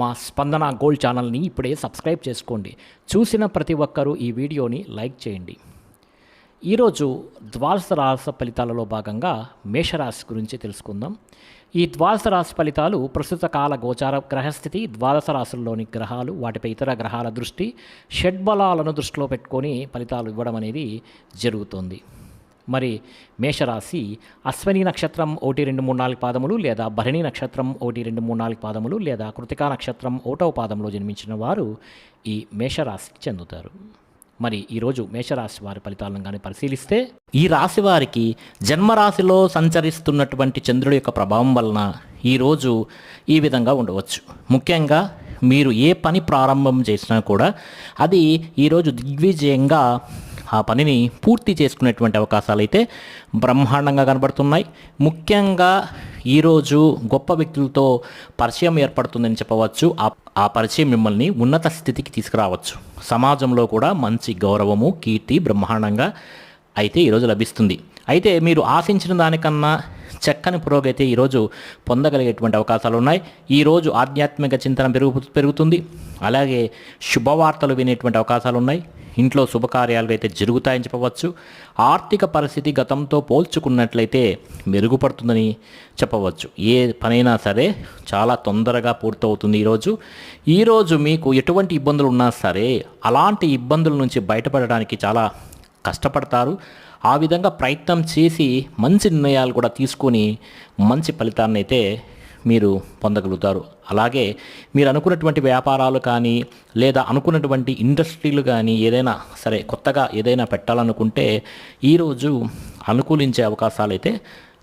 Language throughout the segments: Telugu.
మా స్పందన గోల్డ్ ఛానల్ని ఇప్పుడే సబ్స్క్రైబ్ చేసుకోండి. చూసిన ప్రతి ఒక్కరూ ఈ వీడియోని లైక్ చేయండి. ఈరోజు ద్వాదశ రాశి ఫలితాలలో భాగంగా మేషరాశి గురించి తెలుసుకుందాం. ఈ ద్వాదశ రాశి ఫలితాలు ప్రస్తుత కాల గోచార గ్రహస్థితి, ద్వాదశ రాశుల్లోని గ్రహాలు, వాటిపై ఇతర గ్రహాల దృష్టి, షడ్బలాలను దృష్టిలో పెట్టుకొని ఫలితాలు ఇవ్వడం అనేది జరుగుతుంది. మరి మేషరాశి అశ్వని నక్షత్రం 1, 2, 3, 4 పాదములు లేదా భరణి నక్షత్రం 1, 2, 3, 4 పాదములు లేదా కృతికా నక్షత్రం 1వ పాదంలో జన్మించిన వారు ఈ మేషరాశికి చెందుతారు. మరి ఈరోజు మేషరాశి వారి ఫలితాలను కానీ పరిశీలిస్తే, ఈ రాశి వారికి జన్మరాశిలో సంచరిస్తున్నటువంటి చంద్రుడి యొక్క ప్రభావం వలన ఈరోజు ఈ విధంగా ఉండవచ్చు. ముఖ్యంగా మీరు ఏ పని ప్రారంభం చేసినా కూడా అది ఈరోజు దిగ్విజయంగా ఆ పనిని పూర్తి చేసుకునేటువంటి అవకాశాలు అయితే బ్రహ్మాండంగా కనబడుతున్నాయి. ముఖ్యంగా ఈరోజు గొప్ప వ్యక్తులతో పరిచయం ఏర్పడుతుందని చెప్పవచ్చు. ఆ పరిచయం మిమ్మల్ని ఉన్నత స్థితికి తీసుకురావచ్చు. సమాజంలో కూడా మంచి గౌరవము, కీర్తి బ్రహ్మాండంగా అయితే ఈరోజు లభిస్తుంది. అయితే మీరు ఆశించిన దానికన్నా చక్కని పురోగతి ఈరోజు పొందగలిగేటువంటి అవకాశాలు ఉన్నాయి. ఈరోజు ఆధ్యాత్మిక చింతన పెరుగుతుంది. అలాగే శుభవార్తలు వినేటువంటి అవకాశాలు ఉన్నాయి. ఇంట్లో శుభకార్యాలు అయితే జరుగుతాయని చెప్పవచ్చు. ఆర్థిక పరిస్థితి గతంతో పోల్చుకున్నట్లయితే మెరుగుపడుతుందని చెప్పవచ్చు. ఏ పనైనా సరే చాలా తొందరగా పూర్తవుతుంది. ఈరోజు మీకు ఎటువంటి ఇబ్బందులు ఉన్నా సరే అలాంటి ఇబ్బందుల నుంచి బయటపడడానికి చాలా కష్టపడతారు. ఆ విధంగా ప్రయత్నం చేసి మంచి నిర్ణయాలు కూడా తీసుకొని మంచి ఫలితాన్ని అయితే మీరు పొందగలుగుతారు. అలాగే మీరు అనుకున్నటువంటి వ్యాపారాలు కానీ లేదా అనుకున్నటువంటి ఇండస్ట్రీలు కానీ ఏదైనా సరే కొత్తగా ఏదైనా పెట్టాలనుకుంటే ఈరోజు అనుకూలించే అవకాశాలు అయితే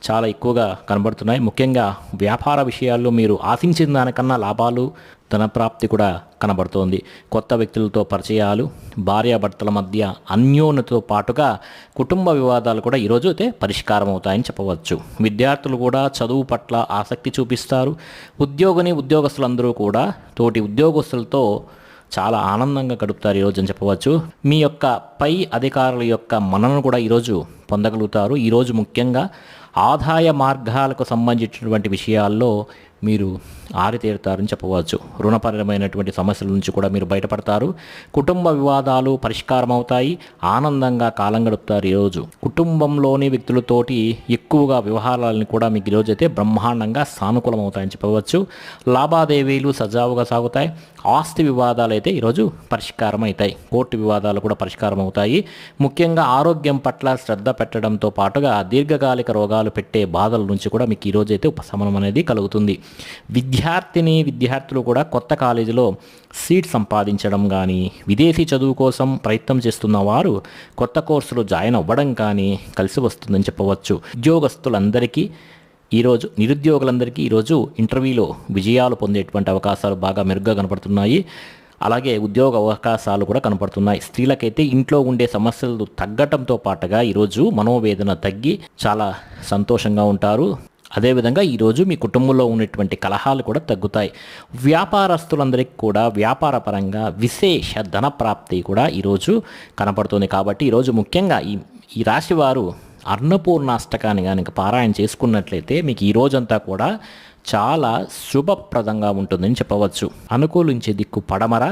చాలా ఎక్కువగా కనబడుతున్నాయి. ముఖ్యంగా వ్యాపార విషయాల్లో మీరు ఆశించిన దానికన్నా లాభాలు, ధనప్రాప్తి కూడా కనబడుతోంది. కొత్త వ్యక్తులతో పరిచయాలు, భార్యాభర్తల మధ్య అన్యోన్యతతో పాటుగా కుటుంబ వివాదాలు కూడా ఈరోజు అయితే పరిష్కారం అవుతాయని చెప్పవచ్చు. విద్యార్థులు కూడా చదువు పట్ల ఆసక్తి చూపిస్తారు. ఉద్యోగస్తులందరూ కూడా తోటి ఉద్యోగస్తులతో చాలా ఆనందంగా గడుపుతారు ఈరోజు అని చెప్పవచ్చు. మీ యొక్క పై అధికారుల యొక్క మన్ననను కూడా ఈరోజు పొందగలుగుతారు. ఈరోజు ముఖ్యంగా ఆదాయ మార్గాలకు సంబంధించినటువంటి విషయాల్లో మీరు ఆరితేరుతారని చెప్పవచ్చు. రుణపరమైనటువంటి సమస్యల నుంచి కూడా మీరు బయటపడతారు. కుటుంబ వివాదాలు పరిష్కారం అవుతాయి. ఆనందంగా కాలం గడుపుతారు. ఈరోజు కుటుంబంలోని వ్యక్తులతోటి ఎక్కువగా వ్యవహారాలను కూడా మీకు ఈరోజు అయితే బ్రహ్మాండంగా సానుకూలం అవుతాయని చెప్పవచ్చు. లావాదేవీలు సజావుగా సాగుతాయి. ఆస్తి వివాదాలు అయితే ఈరోజు పరిష్కారం అవుతాయి. కోర్టు వివాదాలు కూడా పరిష్కారం అవుతాయి. ముఖ్యంగా ఆరోగ్యం పట్ల శ్రద్ధ పెట్టడంతో పాటుగా దీర్ఘకాలిక రోగాలు పెట్టే బాధల నుంచి కూడా మీకు ఈరోజు అయితే ఉపశమనం అనేది కలుగుతుంది. విద్యార్థులు కూడా కొత్త కాలేజీలో సీట్ సంపాదించడం కానీ, విదేశీ చదువు కోసం ప్రయత్నం చేస్తున్న వారు కొత్త కోర్సులో జాయిన్ అవ్వడం కానీ కలిసి వస్తుందని చెప్పవచ్చు. నిరుద్యోగులందరికీ ఈరోజు ఇంటర్వ్యూలో విజయాలు పొందేటువంటి అవకాశాలు బాగా మెరుగ్గా కనపడుతున్నాయి. అలాగే ఉద్యోగ అవకాశాలు కూడా కనపడుతున్నాయి. స్త్రీలకైతే ఇంట్లో ఉండే సమస్యలు తగ్గటంతో పాటుగా ఈరోజు మనోవేదన తగ్గి చాలా సంతోషంగా ఉంటారు. అదేవిధంగా ఈరోజు మీ కుటుంబంలో ఉన్నటువంటి కలహాలు కూడా తగ్గుతాయి. వ్యాపారస్తులందరికీ కూడా వ్యాపారపరంగా విశేష ధన ప్రాప్తి కూడా ఈరోజు కనపడుతుంది. కాబట్టి ఈరోజు ముఖ్యంగా ఈ రాశి వారు అన్నపూర్ణాష్టకాన్ని కనుక పారాయణ చేసుకున్నట్లయితే మీకు ఈ రోజంతా కూడా చాలా శుభప్రదంగా ఉంటుందని చెప్పవచ్చు. అనుకూలించే దిక్కు పడమర,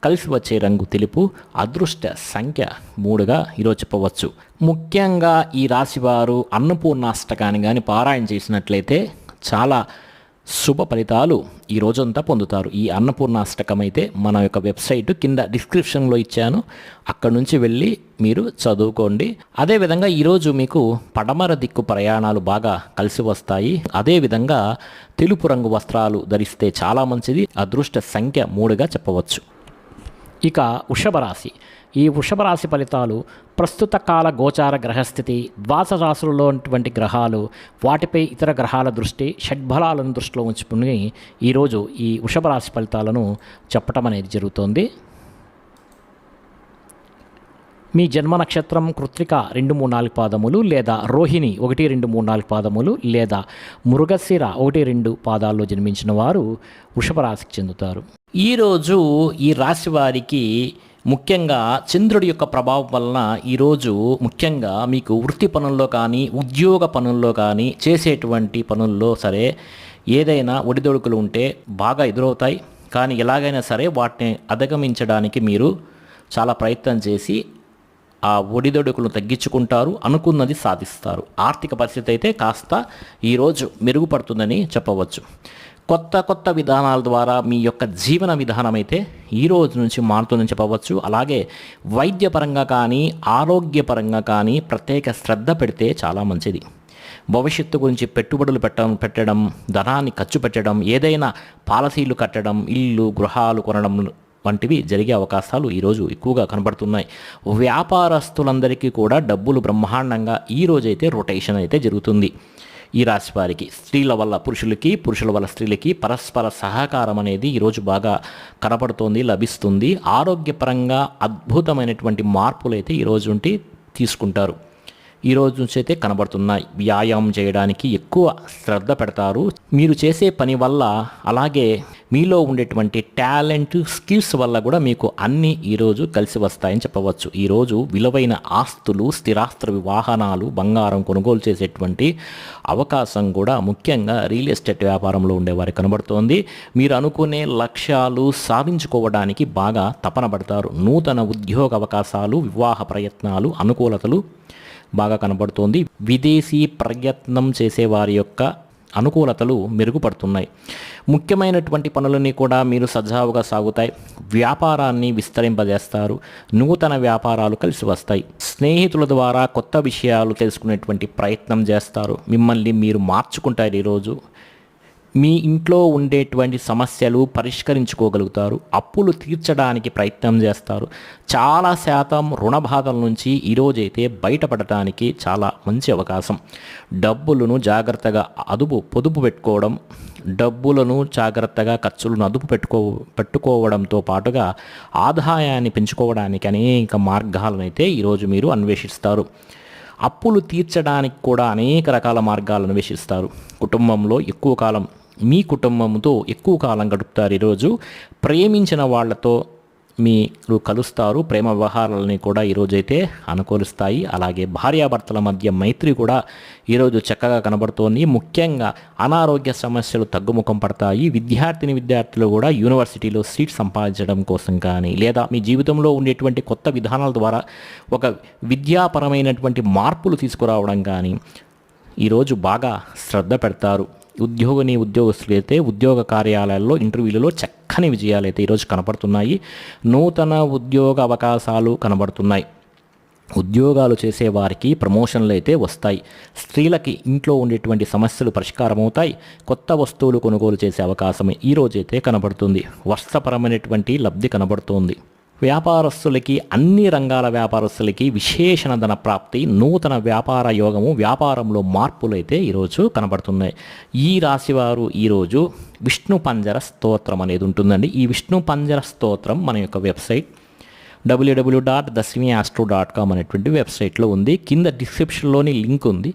కలిసి వచ్చే రంగు తెలుపు, అదృష్ట సంఖ్య 3గా ఈరోజు చెప్పవచ్చు. ముఖ్యంగా ఈ రాశివారు అన్నపూర్ణాష్టకాన్ని కానీ పారాయణ చేసినట్లయితే చాలా శుభ ఫలితాలు ఈ రోజంతా పొందుతారు. ఈ అన్నపూర్ణాష్టకం అయితే మన యొక్క వెబ్సైట్ కింద డిస్క్రిప్షన్లో ఇచ్చాను, అక్కడ నుంచి వెళ్ళి మీరు చదువుకోండి. అదేవిధంగా ఈరోజు మీకు పడమర దిక్కు ప్రయాణాలు బాగా కలిసి వస్తాయి. అదేవిధంగా తెలుపు రంగు వస్త్రాలు ధరిస్తే చాలా మంచిది. అదృష్ట సంఖ్య 3గా చెప్పవచ్చు. ఇక వృషభ రాశి. ఈ వృషభ రాశి ఫలితాలు ప్రస్తుత కాల గోచార గ్రహస్థితి, ద్వాదశ రాశులలో ఉన్నటువంటి గ్రహాలు, వాటిపై ఇతర గ్రహాల దృష్టి, షడ్బలాలను దృష్టిలో ఉంచుకుని ఈరోజు ఈ వృషభ రాశి ఫలితాలను చెప్పటం అనేది జరుగుతోంది. మీ జన్మ నక్షత్రం కృత్తిక 2, 3, 4 పాదములు లేదా రోహిణి 1, 2, 3, 4 పాదములు లేదా మృగశిర 1, 2 పాదాల్లో జన్మించిన వారు వృషభ రాశికి చెందుతారు. ఈరోజు ఈ రాశి వారికి ముఖ్యంగా చంద్రుడి యొక్క ప్రభావం వలన ఈరోజు ముఖ్యంగా మీకు వృత్తి పనుల్లో కానీ, ఉద్యోగ పనుల్లో కానీ, చేసేటువంటి పనుల్లో సరే ఏదైనా ఒడిదొడుకులు ఉంటే బాగా ఎదురవుతాయి. కానీ ఎలాగైనా సరే వాటిని అధిగమించడానికి మీరు చాలా ప్రయత్నం చేసి ఆ ఒడిదొడుకులను తగ్గించుకుంటారు, అనుకున్నది సాధిస్తారు. ఆర్థిక పరిస్థితి అయితే కాస్త ఈరోజు మెరుగుపడుతుందని చెప్పవచ్చు. కొత్త కొత్త విధానాల ద్వారా మీ యొక్క జీవన విధానం అయితే ఈ రోజు నుంచి మారుతుందని చెప్పవచ్చు. అలాగే వైద్యపరంగా కానీ ఆరోగ్యపరంగా కానీ ప్రత్యేక శ్రద్ధ పెడితే చాలా మంచిది. భవిష్యత్తు గురించి పెట్టుబడులు పెట్టడం, ధనాన్ని ఖర్చు పెట్టడం, ఏదైనా పాలసీలు కట్టడం, ఇల్లు గృహాలు కొనడం వంటివి జరిగే అవకాశాలు ఈరోజు ఎక్కువగా కనబడుతున్నాయి. వ్యాపారస్తులందరికీ కూడా డబ్బులు బ్రహ్మాండంగా ఈరోజైతే రొటేషన్ అయితే జరుగుతుంది. ఈ రాశి వారికి స్త్రీల వల్ల పురుషులకి, పురుషుల వల్ల స్త్రీలకి పరస్పర సహకారం అనేది ఈరోజు బాగా కనపడుతోంది, లభిస్తుంది. ఆరోగ్యపరంగా అద్భుతమైనటువంటి మార్పులు అయితే ఈరోజు ఉండి తీసుకుంటారు. ఈ రోజు నుంచి అయితే కనబడుతున్నాయి. వ్యాయామం చేయడానికి ఎక్కువ శ్రద్ధ పెడతారు. మీరు చేసే పని వల్ల, అలాగే మీలో ఉండేటువంటి టాలెంట్, స్కిల్స్ వల్ల కూడా మీకు అన్నీ ఈరోజు కలిసి వస్తాయని చెప్పవచ్చు. ఈరోజు విలువైన ఆస్తులు, స్థిరాస్తి వాహనాలు, బంగారం కొనుగోలు చేసేటువంటి అవకాశం కూడా ముఖ్యంగా రియల్ ఎస్టేట్ వ్యాపారంలో ఉండేవారికి కనబడుతోంది. మీరు అనుకునే లక్ష్యాలు సాధించుకోవడానికి బాగా తపన పడతారు. నూతన ఉద్యోగ అవకాశాలు, వివాహ ప్రయత్నాలు, అనుకూలతలు బాగా కనబడుతోంది. విదేశీ ప్రయత్నం చేసేవారి యొక్క అనుకూలతలు మెరుగుపడుతున్నాయి. ముఖ్యమైనటువంటి పనులన్నీ కూడా మీరు సజావుగా సాగుతాయి. వ్యాపారాన్ని విస్తరింపజేస్తారు. నూతన వ్యాపారాలు కలిసి వస్తాయి. స్నేహితుల ద్వారా కొత్త విషయాలు తెలుసుకునేటువంటి ప్రయత్నం చేస్తారు. మిమ్మల్ని మీరు మార్చుకుంటారు. ఈరోజు మీ ఇంట్లో ఉండేటువంటి సమస్యలు పరిష్కరించుకోగలుగుతారు. అప్పులు తీర్చడానికి ప్రయత్నం చేస్తారు. చాలా శాతం రుణ బాధల నుంచి ఈరోజైతే బయటపడటానికి చాలా మంచి అవకాశం. డబ్బులను జాగ్రత్తగా పొదుపు పెట్టుకోవడం, డబ్బులను జాగ్రత్తగా ఖర్చులను పెట్టుకోవడంతో పాటుగా ఆదాయాన్ని పెంచుకోవడానికి అనేక మార్గాలను అయితే ఈరోజు మీరు అన్వేషిస్తారు. అప్పులు తీర్చడానికి కూడా అనేక రకాల మార్గాలను అన్వేషిస్తారు. కుటుంబంలో ఎక్కువ కాలం, మీ కుటుంబంతో ఎక్కువ కాలం గడుపుతారు. ఈరోజు ప్రేమించిన వాళ్ళతో మీరు కలుస్తారు. ప్రేమ వ్యవహారాలని కూడా ఈరోజైతే అనుకూలిస్తాయి. అలాగే భార్యాభర్తల మధ్య మైత్రి కూడా ఈరోజు చక్కగా కనబడుతోంది. ముఖ్యంగా అనారోగ్య సమస్యలు తగ్గుముఖం పడతాయి. విద్యార్థులు కూడా యూనివర్సిటీలో సీట్ సంపాదించడం కోసం కానీ, లేదా మీ జీవితంలో ఉండేటువంటి కొత్త విధానాల ద్వారా ఒక విద్యాపరమైనటువంటి మార్పులు తీసుకురావడం కానీ ఈరోజు బాగా శ్రద్ధ పెడతారు. ఉద్యోగస్తులు అయితే ఉద్యోగ కార్యాలయాల్లో ఇంటర్వ్యూలలో చక్కని విజయాలు అయితే ఈరోజు కనబడుతున్నాయి. నూతన ఉద్యోగ అవకాశాలు కనబడుతున్నాయి. ఉద్యోగాలు చేసేవారికి ప్రమోషన్లు అయితే వస్తాయి. స్త్రీలకి ఇంట్లో ఉండేటువంటి సమస్యలు పరిష్కారం అవుతాయి. కొత్త వస్తువులు కొనుగోలు చేసే అవకాశం ఈరోజైతే కనబడుతుంది. వస్త్రపరమైనటువంటి లబ్ధి కనబడుతోంది. వ్యాపారస్తులకి, అన్ని రంగాల వ్యాపారస్తులకి విశేషణ ధన ప్రాప్తి, నూతన వ్యాపార యోగము, వ్యాపారంలో మార్పులు అయితే ఈరోజు కనబడుతున్నాయి. ఈ రాశివారు ఈరోజు విష్ణు పంజర స్తోత్రం అనేది ఉంటుందండి. ఈ విష్ణు పంజర స్తోత్రం మన యొక్క వెబ్సైట్ www.daswiniastro.com అనేటువంటి వెబ్సైట్లో ఉంది. కింద డిస్క్రిప్షన్లోని లింక్ ఉంది.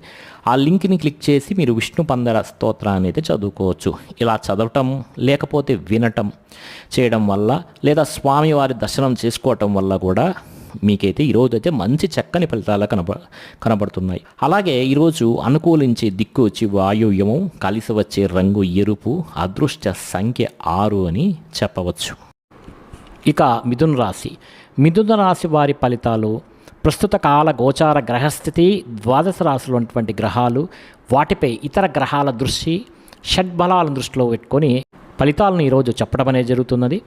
ఆ లింక్ని క్లిక్ చేసి మీరు విష్ణు పంజర స్తోత్రాన్ని అయితే చదువుకోవచ్చు. ఇలా చదవటం, లేకపోతే వినటం చేయడం వల్ల, లేదా స్వామివారి దర్శనం చేసుకోవటం వల్ల కూడా మీకైతే ఈరోజు అయితే మంచి చక్కని ఫలితాలు కనబడుతున్నాయి. అలాగే ఈరోజు అనుకూలించే దిక్కు వచ్చి వాయువ్యము, కలిసి వచ్చే రంగు ఎరుపు, అదృష్ట సంఖ్య 6 అని చెప్పవచ్చు. ఇక మిథున రాశి వారి ఫలితాలు. ప్రస్తుత కాల గోచార గ్రహస్థితి, ద్వాదశ రాశిలో ఉన్నటువంటి గ్రహాలు, వాటిపై ఇతర గ్రహాల దృష్టి, షడ్బలాలను దృష్టిలో పెట్టుకొని ఫలితాలను ఈరోజు చెప్పడం అనేది జరుగుతున్నది.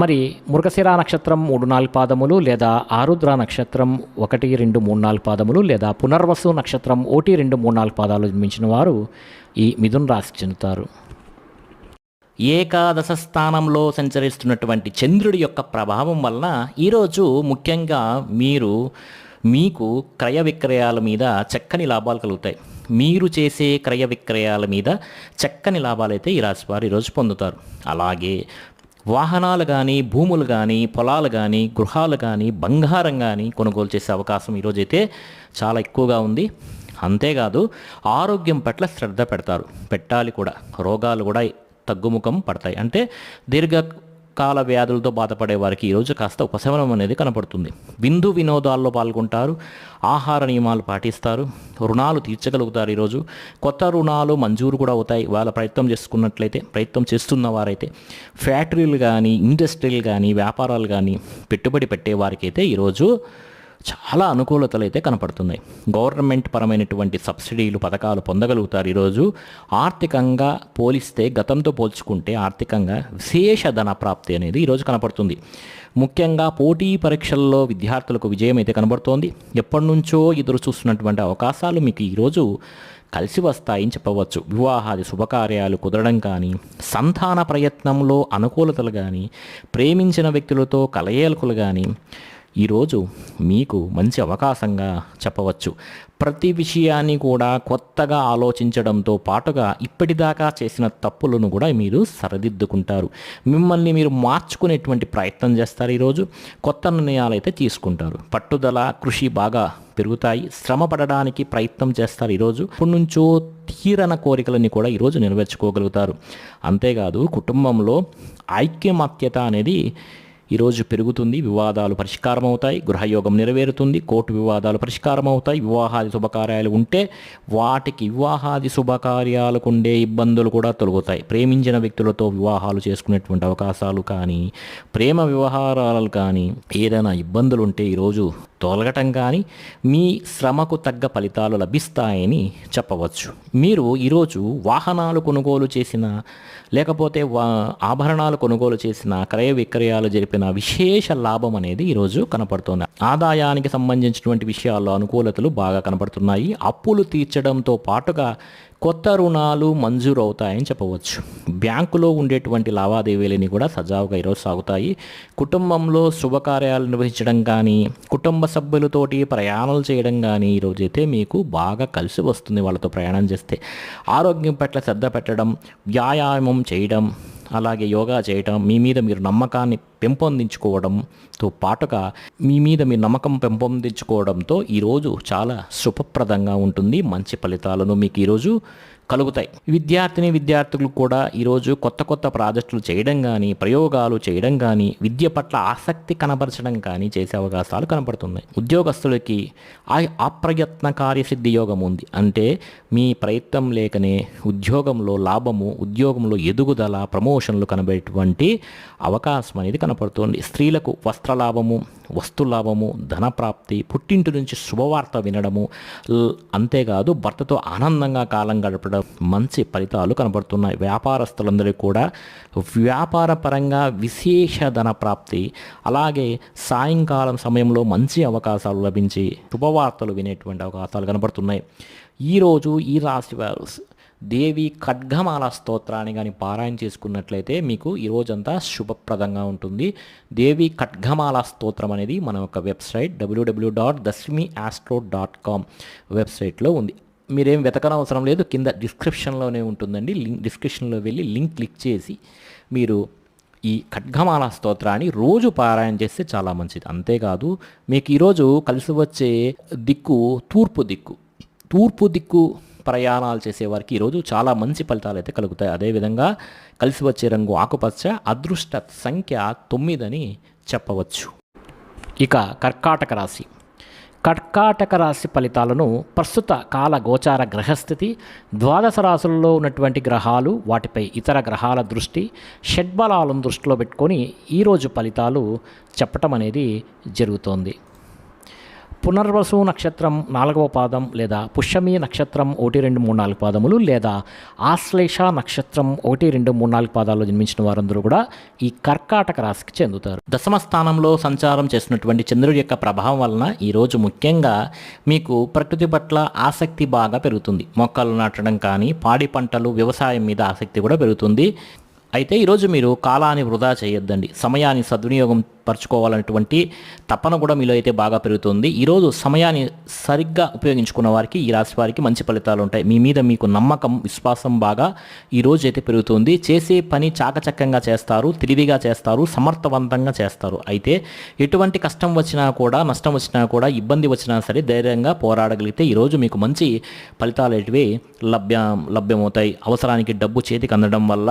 మరి మృగశిర నక్షత్రం 3-4 పాదములు, లేదా ఆరుద్ర నక్షత్రం 1, 2, 3, 4 పాదములు, లేదా పునర్వసు నక్షత్రం 1, 2, 3, 4 పాదాలు జన్మించిన వారు ఈ మిథున రాశికి చెందుతారు. ఏకాదశ స్థానంలో సంచరిస్తున్నటువంటి చంద్రుడి యొక్క ప్రభావం వలన ఈరోజు ముఖ్యంగా మీకు క్రయ విక్రయాల మీద చక్కని లాభాలు కలుగుతాయి. మీరు చేసే క్రయ విక్రయాల మీద చక్కని లాభాలైతే ఈ రాశి వారు ఈరోజు పొందుతారు. అలాగే వాహనాలు కానీ, భూములు కానీ, పొలాలు కానీ, గృహాలు కానీ, బంగారం కానీ కొనుగోలు చేసే అవకాశం ఈరోజైతే చాలా ఎక్కువగా ఉంది. అంతేకాదు ఆరోగ్యం పట్ల శ్రద్ధ పెట్టాలి కూడా. రోగాలు కూడా తగ్గుముఖం పడతాయి. అంటే దీర్ఘకాల వ్యాధులతో బాధపడే వారికి ఈరోజు కాస్త ఉపశమనం అనేది కనపడుతుంది. విందు వినోదాల్లో పాల్గొంటారు, ఆహార నియమాలు పాటిస్తారు, రుణాలు తీర్చగలుగుతారు. ఈరోజు కొత్త రుణాలు మంజూరు కూడా అవుతాయి. వాళ్ళ ప్రయత్నం చేస్తున్న వారైతే ఫ్యాక్టరీలు కానీ, ఇండస్ట్రీలు కానీ, వ్యాపారాలు కానీ పెట్టుబడి పెట్టే వారికైతే ఈరోజు చాలా అనుకూలతలు అయితే కనపడుతున్నాయి. గవర్నమెంట్ పరమైనటువంటి సబ్సిడీలు, పథకాలు పొందగలుగుతారు. ఈరోజు ఆర్థికంగా పోలిస్తే, గతంతో పోల్చుకుంటే ఆర్థికంగా విశేష ధన ప్రాప్తి అనేది ఈరోజు కనపడుతుంది. ముఖ్యంగా పోటీ పరీక్షల్లో విద్యార్థులకు విజయం అయితే కనబడుతోంది. ఎప్పటి నుంచో ఎదురు చూస్తున్నటువంటి అవకాశాలు మీకు ఈరోజు కలిసి వస్తాయని చెప్పవచ్చు. వివాహాది శుభకార్యాలు కుదరడం కానీ, సంతాన ప్రయత్నంలో అనుకూలతలు కానీ, ప్రేమించిన వ్యక్తులతో కలయికలు కానీ ఈరోజు మీకు మంచి అవకాశంగా చెప్పవచ్చు. ప్రతి విషయాన్ని కూడా కొత్తగా ఆలోచించడంతో పాటుగా ఇప్పటిదాకా చేసిన తప్పులను కూడా మీరు సరిదిద్దుకుంటారు. మిమ్మల్ని మీరు మార్చుకునేటువంటి ప్రయత్నం చేస్తారు. ఈరోజు కొత్త నిర్ణయాలు అయితే తీసుకుంటారు. పట్టుదల, కృషి బాగా పెరుగుతాయి. శ్రమ పడడానికి ప్రయత్నం చేస్తారు. ఈరోజు ఇప్పటి నుంచో తీరన కోరికలని కూడా ఈరోజు నెరవేర్చుకోగలుగుతారు. అంతేకాదు కుటుంబంలో ఐక్యమత్యత అనేది ఈరోజు పెరుగుతుంది. వివాదాలు పరిష్కారం అవుతాయి. గృహయోగం నెరవేరుతుంది. కోర్టు వివాదాలు పరిష్కారం అవుతాయి. వివాహాది శుభకార్యాలు ఉంటే వాటికి వివాహాది శుభకార్యాలకు ఉండే ఇబ్బందులు కూడా తొలగుతాయి. ప్రేమించిన వ్యక్తులతో వివాహాలు చేసుకునేటువంటి అవకాశాలు కానీ, ప్రేమ వ్యవహారాలు కానీ, ఏదైనా ఇబ్బందులు ఉంటే ఈరోజు తొలగటం కానీ, మీ శ్రమకు తగ్గ ఫలితాలు లభిస్తాయని చెప్పవచ్చు. మీరు ఈరోజు వాహనాలు కొనుగోలు చేసిన, లేకపోతే ఆభరణాలు కొనుగోలు చేసిన, క్రయ విక్రయాలు జరిపిన విశేష లాభం అనేది ఈరోజు కనపడుతుంది. ఆదాయానికి సంబంధించినటువంటి విషయాల్లో అనుకూలతలు బాగా కనపడుతున్నాయి. అప్పులు తీర్చడంతో పాటుగా కొత్త రుణాలు మంజూరు అవుతాయని చెప్పవచ్చు. బ్యాంకులో ఉండేటువంటి లావాదేవీలని కూడా సజావుగా ఈరోజు సాగుతాయి. కుటుంబంలో శుభకార్యాలు నిర్వహించడం కానీ, కుటుంబ సభ్యులతోటి ప్రయాణాలు చేయడం కానీ ఈరోజైతే మీకు బాగా కలిసి వస్తుంది. వాళ్ళతో ప్రయాణం చేస్తే ఆరోగ్యం పట్ల శ్రద్ధ పెట్టడం, వ్యాయామం చేయడం, అలాగే యోగా చేయటం, మీ మీద మీరు నమ్మకాన్ని పెంపొందించుకోవడంతో పాటుగా మీ మీద మీ నమ్మకం పెంపొందించుకోవడంతో ఈరోజు చాలా శుభప్రదంగా ఉంటుంది. మంచి ఫలితాలను మీకు ఈరోజు కలుగుతాయి. విద్యార్థులు కూడా ఈరోజు కొత్త కొత్త ప్రాజెక్టులు చేయడం కానీ, ప్రయోగాలు చేయడం కానీ, విద్య పట్ల ఆసక్తి కనబరచడం కానీ చేసే అవకాశాలు కనపడుతున్నాయి. ఉద్యోగస్తులకి అప్రయత్న కార్యసిద్ధి యోగం ఉంది. అంటే మీ ప్రయత్నం లేకనే ఉద్యోగంలో లాభము, ఉద్యోగంలో ఎదుగుదల, ప్రమోషన్లు కనబడేటువంటి అవకాశం అనేది కనపడుతుంది. స్త్రీలకు వస్త్రలాభము, వస్తులాభము, ధనప్రాప్తి, పుట్టింటి నుంచి శుభవార్త వినడము, అంతేకాదు భర్తతో ఆనందంగా కాలం గడపడం, మంచి ఫలితాలు కనబడుతున్నాయి. వ్యాపారస్తులందరికీ కూడా వ్యాపార పరంగా విశేష ధన ప్రాప్తి, అలాగే సాయంకాలం సమయంలో మంచి అవకాశాలు లభించి శుభవార్తలు వినేటువంటి అవకాశాలు కనబడుతున్నాయి. ఈరోజు ఈ రాశి వారు దేవి ఖడ్గమాల స్తోత్రాన్ని కానీ పారాయణ చేసుకున్నట్లయితే మీకు ఈరోజంతా శుభప్రదంగా ఉంటుంది. దేవి ఖడ్గమాల స్తోత్రం అనేది మన యొక్క వెబ్సైట్ www.dasmiastro.com వెబ్సైట్లో ఉంది. మీరేం వెతకనవసరం లేదు, కింద డిస్క్రిప్షన్లోనే ఉంటుందండి. డిస్క్రిప్షన్లో వెళ్ళి లింక్ క్లిక్ చేసి మీరు ఈ ఖడ్గమాల స్తోత్రాన్ని రోజు పారాయణ చేస్తే చాలా మంచిది. అంతేకాదు మీకు ఈరోజు కలిసి వచ్చే దిక్కు తూర్పు దిక్కు ప్రయాణాలు చేసేవారికి ఈరోజు చాలా మంచి ఫలితాలు అయితే కలుగుతాయి. అదేవిధంగా కలిసి వచ్చే రంగు ఆకుపచ్చ, అదృష్ట సంఖ్య 9 అని చెప్పవచ్చు. ఇక కర్కాటక రాశి ఫలితాలను ప్రస్తుత కాల గోచార గ్రహస్థితి, ద్వాదశ రాశుల్లో ఉన్నటువంటి గ్రహాలు, వాటిపై ఇతర గ్రహాల దృష్టి, షడ్బలాలను దృష్టిలో పెట్టుకొని ఈరోజు ఫలితాలు చెప్పటం అనేది జరుగుతోంది. పునర్వసు నక్షత్రం 4వ పాదం లేదా పుష్యమి నక్షత్రం 1, 2, 3, 4 పాదములు లేదా ఆశ్లేష నక్షత్రం 1, 2, 3, 4 పాదాల్లో జన్మించిన వారందరూ కూడా ఈ కర్కాటక రాశికి చెందుతారు. దశమ స్థానంలో సంచారం చేసినటువంటి చంద్రుడి యొక్క ప్రభావం వలన ఈరోజు ముఖ్యంగా మీకు ప్రకృతి పట్ల ఆసక్తి బాగా పెరుగుతుంది. మొక్కలు నాటడం కానీ, పాడి పంటలు, వ్యవసాయం మీద ఆసక్తి కూడా పెరుగుతుంది. అయితే ఈరోజు మీరు కాలాన్ని వృధా చేయొద్దండి. సమయాన్ని సద్వినియోగం పరచుకోవాలనేటువంటి తపన కూడా మీలో అయితే బాగా పెరుగుతుంది. ఈరోజు సమయాన్ని సరిగ్గా ఉపయోగించుకున్న వారికి, ఈ రాశి వారికి మంచి ఫలితాలు ఉంటాయి. మీ మీద మీకు నమ్మకం, విశ్వాసం బాగా ఈరోజు అయితే పెరుగుతుంది. చేసే పని చాకచక్యంగా చేస్తారు, తెలివిగా చేస్తారు, సమర్థవంతంగా చేస్తారు. అయితే ఎటువంటి కష్టం వచ్చినా కూడా, నష్టం వచ్చినా కూడా, ఇబ్బంది వచ్చినా సరే ధైర్యంగా పోరాడగలిగితే ఈరోజు మీకు మంచి ఫలితాలు అనేటివి లభ్యమవుతాయి. అవసరానికి డబ్బు చేతికి అందడం వల్ల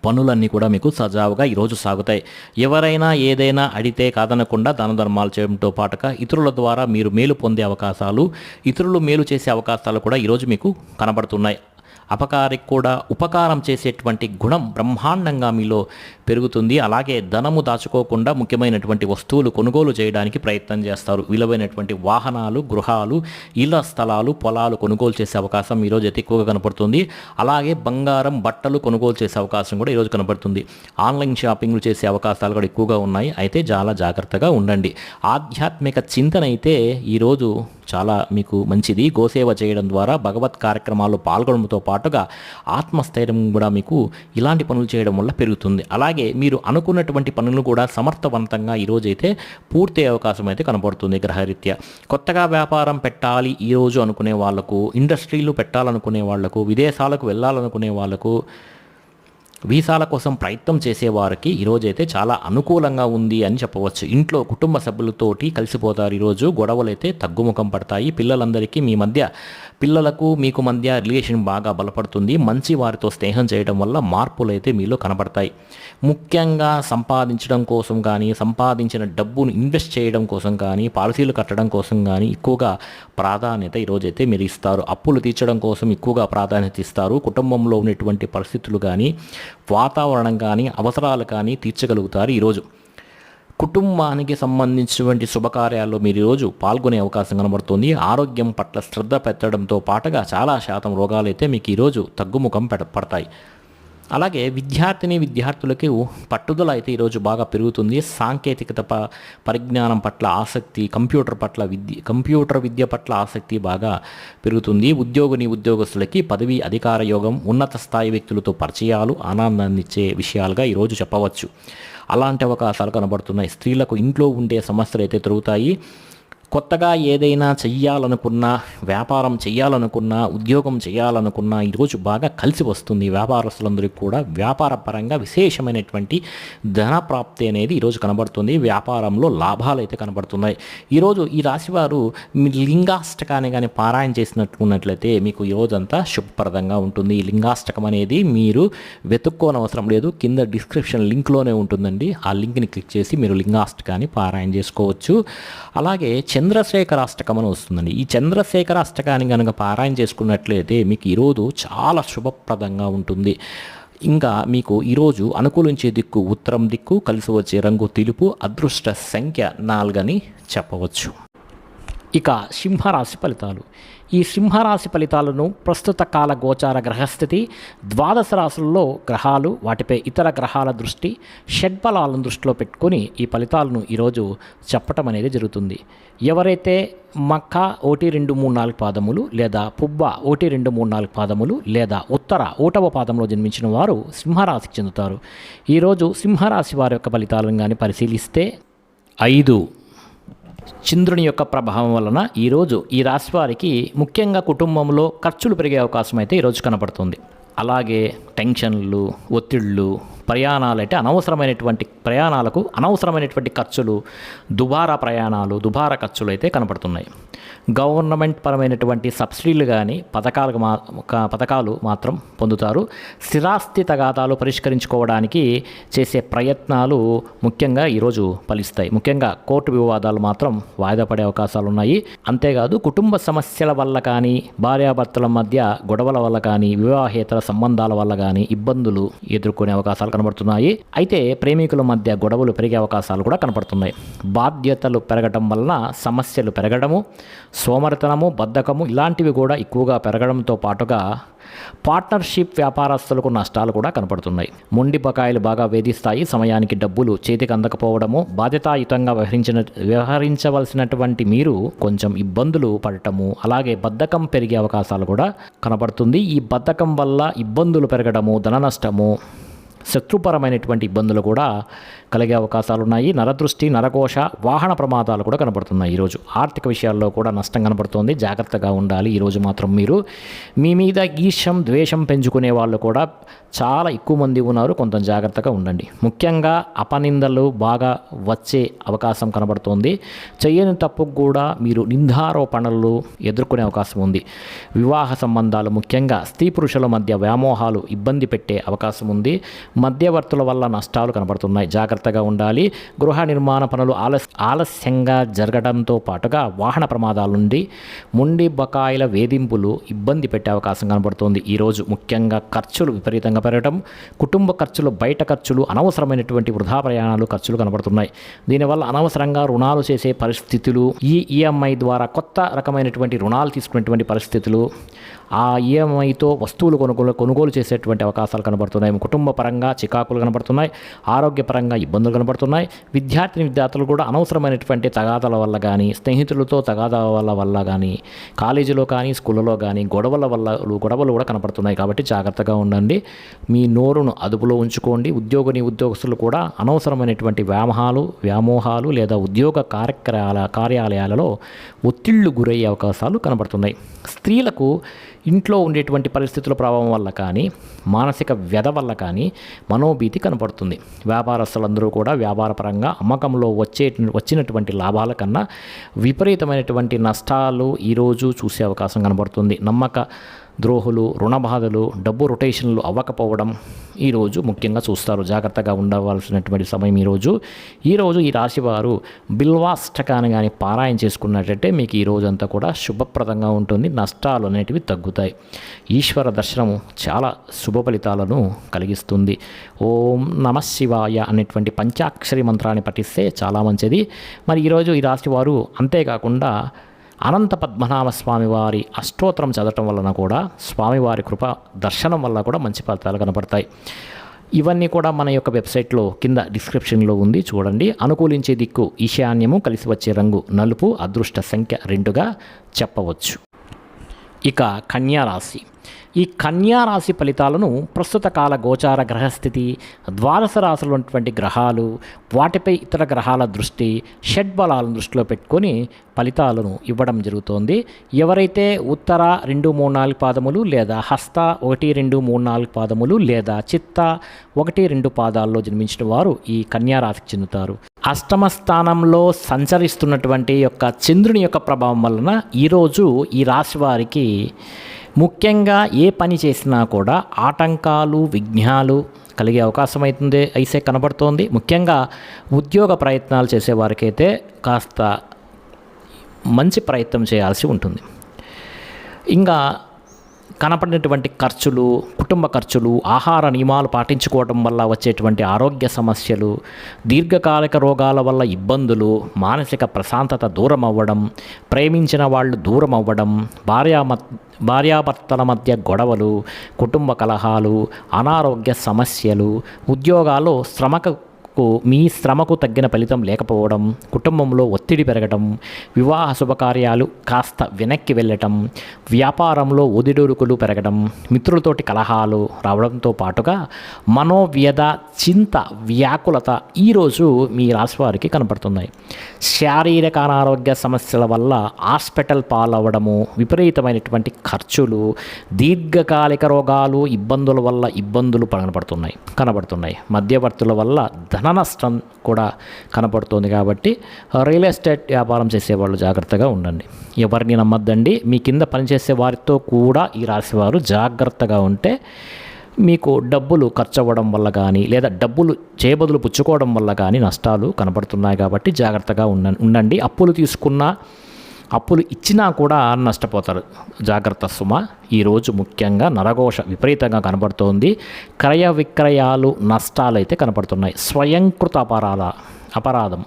పనులన్నీ కూడా మీకు సజావుగా ఈరోజు సాగుతాయి. ఎవరైనా ఏదైనా అడిగితే కాదనకుండా దాన ధర్మాలు చేయడంతో పాటుగా ఇతరుల ద్వారా మీరు మేలు పొందే అవకాశాలు, ఇతరులు మేలు చేసే అవకాశాలు కూడా ఈరోజు మీకు కనబడుతున్నాయి. అపకారికి కూడా ఉపకారం చేసేటువంటి గుణం బ్రహ్మాండంగా మీలో పెరుగుతుంది. అలాగే ధనము దాచుకోకుండా ముఖ్యమైనటువంటి వస్తువులు కొనుగోలు చేయడానికి ప్రయత్నం చేస్తారు. విలువైనటువంటి వాహనాలు, గృహాలు, ఇళ్ల స్థలాలు, పొలాలు కొనుగోలు చేసే అవకాశం ఈరోజు అయితే ఎక్కువగా కనపడుతుంది. అలాగే బంగారం, బట్టలు కొనుగోలు చేసే అవకాశం కూడా ఈరోజు కనపడుతుంది. ఆన్లైన్ షాపింగ్లు చేసే అవకాశాలు కూడా ఎక్కువగా ఉన్నాయి. అయితే చాలా జాగ్రత్తగా ఉండండి. ఆధ్యాత్మిక చింతన అయితే ఈరోజు చాలా మీకు మంచిది. గోసేవ చేయడం ద్వారా భగవత్ కార్యక్రమాల్లో పాల్గొనడంతో పాటుగా ఆత్మస్థైర్యం కూడా మీకు ఇలాంటి పనులు చేయడం వల్ల పెరుగుతుంది. అలాగే మీరు అనుకున్నటువంటి పనులు కూడా సమర్థవంతంగా ఈరోజైతే పూర్తి అవకాశం అయితే కనబడుతుంది గ్రహరీత్యా. కొత్తగా వ్యాపారం పెట్టాలి ఈరోజు అనుకునే వాళ్లకు, ఇండస్ట్రీలు పెట్టాలనుకునే వాళ్లకు, విదేశాలకు వెళ్ళాలనుకునే వాళ్లకు, వీసాల కోసం ప్రయత్నం చేసేవారికి ఈరోజైతే చాలా అనుకూలంగా ఉంది అని చెప్పవచ్చు. ఇంట్లో కుటుంబ సభ్యులతోటి కలిసిపోతారు. ఈరోజు గొడవలు అయితే తగ్గుముఖం పడతాయి. పిల్లలందరికీ పిల్లలకు మీకు మధ్య రిలేషన్ బాగా బలపడుతుంది. మంచి వారితో స్నేహం చేయడం వల్ల మార్పులు అయితే మీలో కనబడతాయి. ముఖ్యంగా సంపాదించడం కోసం కానీ, సంపాదించిన డబ్బును ఇన్వెస్ట్ చేయడం కోసం కానీ, పాలసీలు కట్టడం కోసం కానీ ఎక్కువగా ప్రాధాన్యత ఈరోజైతే మీరు ఇస్తారు. అప్పులు తీర్చడం కోసం ఎక్కువగా ప్రాధాన్యత ఇస్తారు. కుటుంబంలో ఉన్నటువంటి పరిస్థితులు కానీ, వాతావరణం కానీ, అవసరాలు కానీ తీర్చగలుగుతారు. ఈరోజు కుటుంబానికి సంబంధించినటువంటి శుభకార్యాల్లో మీరు ఈరోజు పాల్గొనే అవకాశం కనబడుతుంది. ఆరోగ్యం పట్ల శ్రద్ధ పెట్టడంతో పాటుగా చాలా శాతం రోగాలు అయితే మీకు ఈరోజు తగ్గుముఖం పడతాయి. అలాగే విద్యార్థులకి పట్టుదల అయితే ఈరోజు బాగా పెరుగుతుంది. సాంకేతికత పరిజ్ఞానం పట్ల ఆసక్తి, కంప్యూటర్ విద్య పట్ల ఆసక్తి బాగా పెరుగుతుంది. ఉద్యోగస్తులకి పదవి, అధికార యోగం, ఉన్నత స్థాయి వ్యక్తులతో పరిచయాలు ఆనందాన్నిచ్చే విషయాలుగా ఈరోజు చెప్పవచ్చు. అలాంటి అవకాశాలు కనబడుతున్నాయి. స్త్రీలకు ఇంట్లో ఉండే సమస్యలు అయితే తిరుగుతాయి. కొత్తగా ఏదైనా చెయ్యాలనుకున్నా, వ్యాపారం చేయాలనుకున్నా, ఉద్యోగం చేయాలనుకున్నా ఈరోజు బాగా కలిసి వస్తుంది. వ్యాపారస్తులందరికీ కూడా వ్యాపార పరంగా విశేషమైనటువంటి ధన ప్రాప్తి అనేది ఈరోజు కనబడుతుంది. వ్యాపారంలో లాభాలు అయితే కనబడుతున్నాయి. ఈరోజు ఈ రాశివారు లింగాష్టకాన్ని కానీ పారాయణ చేసినట్లున్నట్లయితే మీకు ఈరోజంతా శుభప్రదంగా ఉంటుంది. ఈ లింగాష్టకం అనేది మీరు వెతుక్కోనవసరం లేదు. కింద డిస్క్రిప్షన్ లింక్లోనే ఉంటుందండి. ఆ లింక్ని క్లిక్ చేసి మీరు లింగాష్టకాన్ని పారాయణ చేసుకోవచ్చు. అలాగే చంద్రశేఖర అష్టకం అని వస్తుందండి. ఈ చంద్రశేఖర అష్టకాన్ని కనుక పారాయణ చేసుకున్నట్లయితే మీకు ఈరోజు చాలా శుభప్రదంగా ఉంటుంది. ఇంకా మీకు ఈరోజు అనుకూలించే దిక్కు ఉత్తరం దిక్కు, కలిసి వచ్చే రంగు తెలుపు, అదృష్ట సంఖ్య 4 అని చెప్పవచ్చు. ఇక సింహరాశి ఫలితాలు. ఈ సింహరాశి ఫలితాలను ప్రస్తుత కాల గోచార గ్రహస్థితి, ద్వాదశ రాశుల్లో గ్రహాలు, వాటిపై ఇతర గ్రహాల దృష్టి, షడ్బలాలను దృష్టిలో పెట్టుకొని ఈ ఫలితాలను ఈరోజు చెప్పటం అనేది జరుగుతుంది. ఎవరైతే మక్క 1, 2, 3, 4 పాదములు లేదా పుబ్బ 1, 2, 3, 4 పాదములు లేదా ఉత్తర 1వ పాదంలో జన్మించిన వారు సింహరాశికి చెందుతారు. ఈరోజు సింహరాశి వారి యొక్క ఫలితాలను కానీ పరిశీలిస్తే 5 చంద్రుని యొక్క ప్రభావం వలన ఈరోజు ఈ రాశి వారికి ముఖ్యంగా కుటుంబంలో ఖర్చులు పెరిగే అవకాశం అయితే ఈరోజు కనపడుతుంది. అలాగే టెన్షన్లు, ఒత్తిళ్ళు, ప్రయాణాలంటే అనవసరమైనటువంటి ప్రయాణాలకు అనవసరమైనటువంటి ఖర్చులు, దుబారా ప్రయాణాలు, ఖర్చులు అయితే కనపడుతున్నాయి. గవర్నమెంట్ పరమైనటువంటి సబ్సిడీలు కానీ పథకాలు మాత్రం పొందుతారు. స్థిరాస్తి తగాదాలు పరిష్కరించుకోవడానికి చేసే ప్రయత్నాలు ముఖ్యంగా ఈరోజు ఫలిస్తాయి. ముఖ్యంగా కోర్టు వివాదాలు మాత్రం వాయిదా పడే అవకాశాలు ఉన్నాయి. అంతేకాదు కుటుంబ సమస్యల వల్ల కానీ, భార్యాభర్తల మధ్య గొడవల వల్ల కానీ, వివాహేతర సంబంధాల వల్ల కానీ ఇబ్బందులు ఎదుర్కొనే అవకాశాలు కనబడుతున్నాయి. అయితే ప్రేమికుల మధ్య గొడవలు పెరిగే అవకాశాలు కూడా కనపడుతున్నాయి. బాధ్యతలు పెరగడం వలన సమస్యలు పెరగడము, సోమరితనము, బద్ధకము ఇలాంటివి కూడా ఎక్కువగా పెరగడంతో పాటుగా పార్ట్నర్షిప్ వ్యాపారస్తులకు నష్టాలు కూడా కనపడుతున్నాయి. మొండి బకాయిలు బాగా వేధిస్తాయి. సమయానికి డబ్బులు చేతికి అందకపోవడము, బాధ్యతాయుతంగా వ్యవహరించవలసినటువంటి మీరు కొంచెం ఇబ్బందులు పడటము, అలాగే బద్ధకం పెరిగే అవకాశాలు కూడా కనపడుతుంది. ఈ బద్ధకం వల్ల ఇబ్బందులు పెరగడము, ధన నష్టము, శత్రుపరమైనటువంటి ఇబ్బందులు కూడా కలిగే అవకాశాలు ఉన్నాయి. నరదృష్టి, నరఘోష, వాహన ప్రమాదాలు కూడా కనబడుతున్నాయి. ఈరోజు ఆర్థిక విషయాల్లో కూడా నష్టం కనబడుతోంది. జాగ్రత్తగా ఉండాలి. ఈరోజు మాత్రం మీరు మీ మీద ఈర్ష్యం, ద్వేషం పెంచుకునే వాళ్ళు కూడా చాలా ఎక్కువ మంది ఉన్నారు. కొంత జాగ్రత్తగా ఉండండి. ముఖ్యంగా అపనిందలు బాగా వచ్చే అవకాశం కనబడుతోంది. చేయని తప్పుకు కూడా మీరు నిందారోపణలు ఎదుర్కొనే అవకాశం ఉంది. వివాహ సంబంధాలు, ముఖ్యంగా స్త్రీ పురుషుల మధ్య వ్యామోహాలు ఇబ్బంది పెట్టే అవకాశం ఉంది. మధ్యవర్తుల వల్ల నష్టాలు కనబడుతున్నాయి. జాగ్రత్తగా ఉండాలి. గృహ నిర్మాణ పనులు ఆలస్యంగా జరగడంతో పాటుగా వాహన ప్రమాదాల నుండి మొండి బకాయిల వేధింపులు ఇబ్బంది పెట్టే అవకాశం కనబడుతోంది. ఈరోజు ముఖ్యంగా ఖర్చులు విపరీతంగా పెరగడం, కుటుంబ ఖర్చులు, బయట ఖర్చులు, అనవసరమైనటువంటి వృధా ప్రయాణాలు ఖర్చులు కనబడుతున్నాయి. దీనివల్ల అనవసరంగా రుణాలు చేసే పరిస్థితులు, ఈ ఈఎంఐ ద్వారా కొత్త రకమైనటువంటి రుణాలు తీసుకునేటువంటి పరిస్థితులు, ఆ ఈఎంఐతో వస్తువులు కొనుగోలు చేసేటువంటి అవకాశాలు కనబడుతున్నాయి. కుటుంబ పరంగా చికాకులు కనబడుతున్నాయి. ఆరోగ్యపరంగా ఇబ్బందులు కనబడుతున్నాయి. విద్యార్థులు కూడా అనవసరమైనటువంటి తగాదాల వల్ల కానీ, స్నేహితులతో తగాదాల వల్ల కానీ, కాలేజీలో కానీ స్కూళ్ళలో కానీ గొడవలు కూడా కనబడుతున్నాయి. కాబట్టి జాగ్రత్తగా ఉండండి. మీ నోరును అదుపులో ఉంచుకోండి. ఉద్యోగస్తులు కూడా అనవసరమైనటువంటి వ్యామోహాలు లేదా ఉద్యోగ కార్యాలయాలలో ఒత్తిళ్లు గురయ్యే అవకాశాలు కనబడుతున్నాయి. స్త్రీలకు ఇంట్లో ఉండేటువంటి పరిస్థితుల ప్రభావం వల్ల కానీ, మానసిక వ్యధ వల్ల కానీ మనోభీతి కనపడుతుంది. వ్యాపారస్తులందరూ కూడా వ్యాపారపరంగా అమ్మకంలో వచ్చినటువంటి లాభాల కన్నా విపరీతమైనటువంటి నష్టాలు ఈరోజు చూసే అవకాశం కనబడుతుంది. నమ్మక ద్రోహులు, రుణ బాధలు, డబ్బు రొటేషన్లు అవ్వకపోవడం ఈరోజు ముఖ్యంగా చూస్తారు. జాగ్రత్తగా ఉండవలసినటువంటి సమయం ఈరోజు ఈ రాశి వారు బిల్వాష్టకాన్ని కానీ పారాయణ చేసుకున్నట్టయితే మీకు ఈ రోజంతా కూడా శుభప్రదంగా ఉంటుంది. నష్టాలు అనేటివి తగ్గుతాయి. ఈశ్వర దర్శనము చాలా శుభ ఫలితాలను కలిగిస్తుంది. ఓం నమః శివాయ అనేటువంటి పంచాక్షరి మంత్రాన్ని పఠిస్తే చాలా మంచిది. మరి ఈరోజు ఈ రాశి వారు అంతేకాకుండా అనంత పద్మనాభ స్వామివారి అష్టోత్తరం చదవటం వలన కూడా, స్వామివారి కృప దర్శనం వల్ల కూడా మంచి ఫలితాలు కనపడతాయి. ఇవన్నీ కూడా మన యొక్క వెబ్సైట్లో కింద డిస్క్రిప్షన్లో ఉంది, చూడండి. అనుకూలించే దిక్కు ఈశాన్యము, కలిసి వచ్చే రంగు నలుపు, అదృష్ట సంఖ్య 2గా చెప్పవచ్చు. ఇక కన్యారాశి. ఈ కన్యారాశి ఫలితాలను ప్రస్తుత కాల గోచార గ్రహస్థితి, ద్వాదశ రాశులు ఉన్నటువంటి గ్రహాలు, వాటిపై ఇతర గ్రహాల దృష్టి, షడ్బలాలను దృష్టిలో పెట్టుకొని ఫలితాలను ఇవ్వడం జరుగుతోంది. ఎవరైతే ఉత్తర 2, 3, 4 పాదములు లేదా హస్త 1, 2, 3, 4 పాదములు లేదా చిత్త 1, 2 పాదాల్లో జన్మించిన వారు ఈ కన్యారాశికి చెందుతారు. అష్టమ స్థానంలో సంచరిస్తున్నటువంటి యొక్క చంద్రుని యొక్క ప్రభావం వలన ఈరోజు ఈ రాశి వారికి ముఖ్యంగా ఏ పని చేసినా కూడా ఆటంకాలు, విఘ్నాలు కలిగే అవకాశం అయితే కనబడుతోంది. ముఖ్యంగా ఉద్యోగ ప్రయత్నాలు చేసేవారికైతే కాస్త మంచి ప్రయత్నం చేయాల్సి ఉంటుంది. ఇంకా కనపడినటువంటి ఖర్చులు, కుటుంబ ఖర్చులు, ఆహార నియమాలు పాటించుకోవడం వల్ల వచ్చేటువంటి ఆరోగ్య సమస్యలు, దీర్ఘకాలిక రోగాల వల్ల ఇబ్బందులు, మానసిక ప్రశాంతత దూరం అవ్వడం, ప్రేమించిన వాళ్ళు దూరం అవ్వడం, భార్యాభర్తల మధ్య గొడవలు, కుటుంబ కలహాలు, అనారోగ్య సమస్యలు, ఉద్యోగాల్లో మీ శ్రమకు తగ్గిన ఫలితం లేకపోవడం, కుటుంబంలో ఒత్తిడి పెరగడం, వివాహ శుభకార్యాలు కాస్త వెనక్కి వెళ్ళటం, వ్యాపారంలో ఒదిడుడుకులు పెరగడం, మిత్రులతోటి కలహాలు రావడంతో పాటుగా మనోవ్యధ, చింత, వ్యాకులత ఈరోజు మీ రాశి వారికి కనపడుతున్నాయి. శారీరక అనారోగ్య సమస్యల వల్ల హాస్పిటల్ పాలవ్వడము, విపరీతమైనటువంటి ఖర్చులు, దీర్ఘకాలిక రోగాలు, ఇబ్బందుల వల్ల ఇబ్బందులు కనబడుతున్నాయి. మధ్యవర్తుల వల్ల ధన నష్టం కూడా కనపడుతుంది. కాబట్టి రియల్ ఎస్టేట్ వ్యాపారం చేసేవాళ్ళు జాగ్రత్తగా ఉండండి. ఎవరిని నమ్మద్దండి. మీ కింద పనిచేసే వారితో కూడా ఈ రాశివారు జాగ్రత్తగా ఉంటే మీకు డబ్బులు ఖర్చు అవ్వడం వల్ల కానీ లేదా డబ్బులు చేయబదులు పుచ్చుకోవడం వల్ల కానీ నష్టాలు కనపడుతున్నాయి. కాబట్టి జాగ్రత్తగా ఉండండి. అప్పులు ఇచ్చినా కూడా నష్టపోతారు. జాగ్రత్త సుమ. ఈరోజు ముఖ్యంగా నరఘోష విపరీతంగా కనబడుతోంది. క్రయ విక్రయాలు నష్టాలు అయితే కనపడుతున్నాయి. స్వయంకృత అపరాధం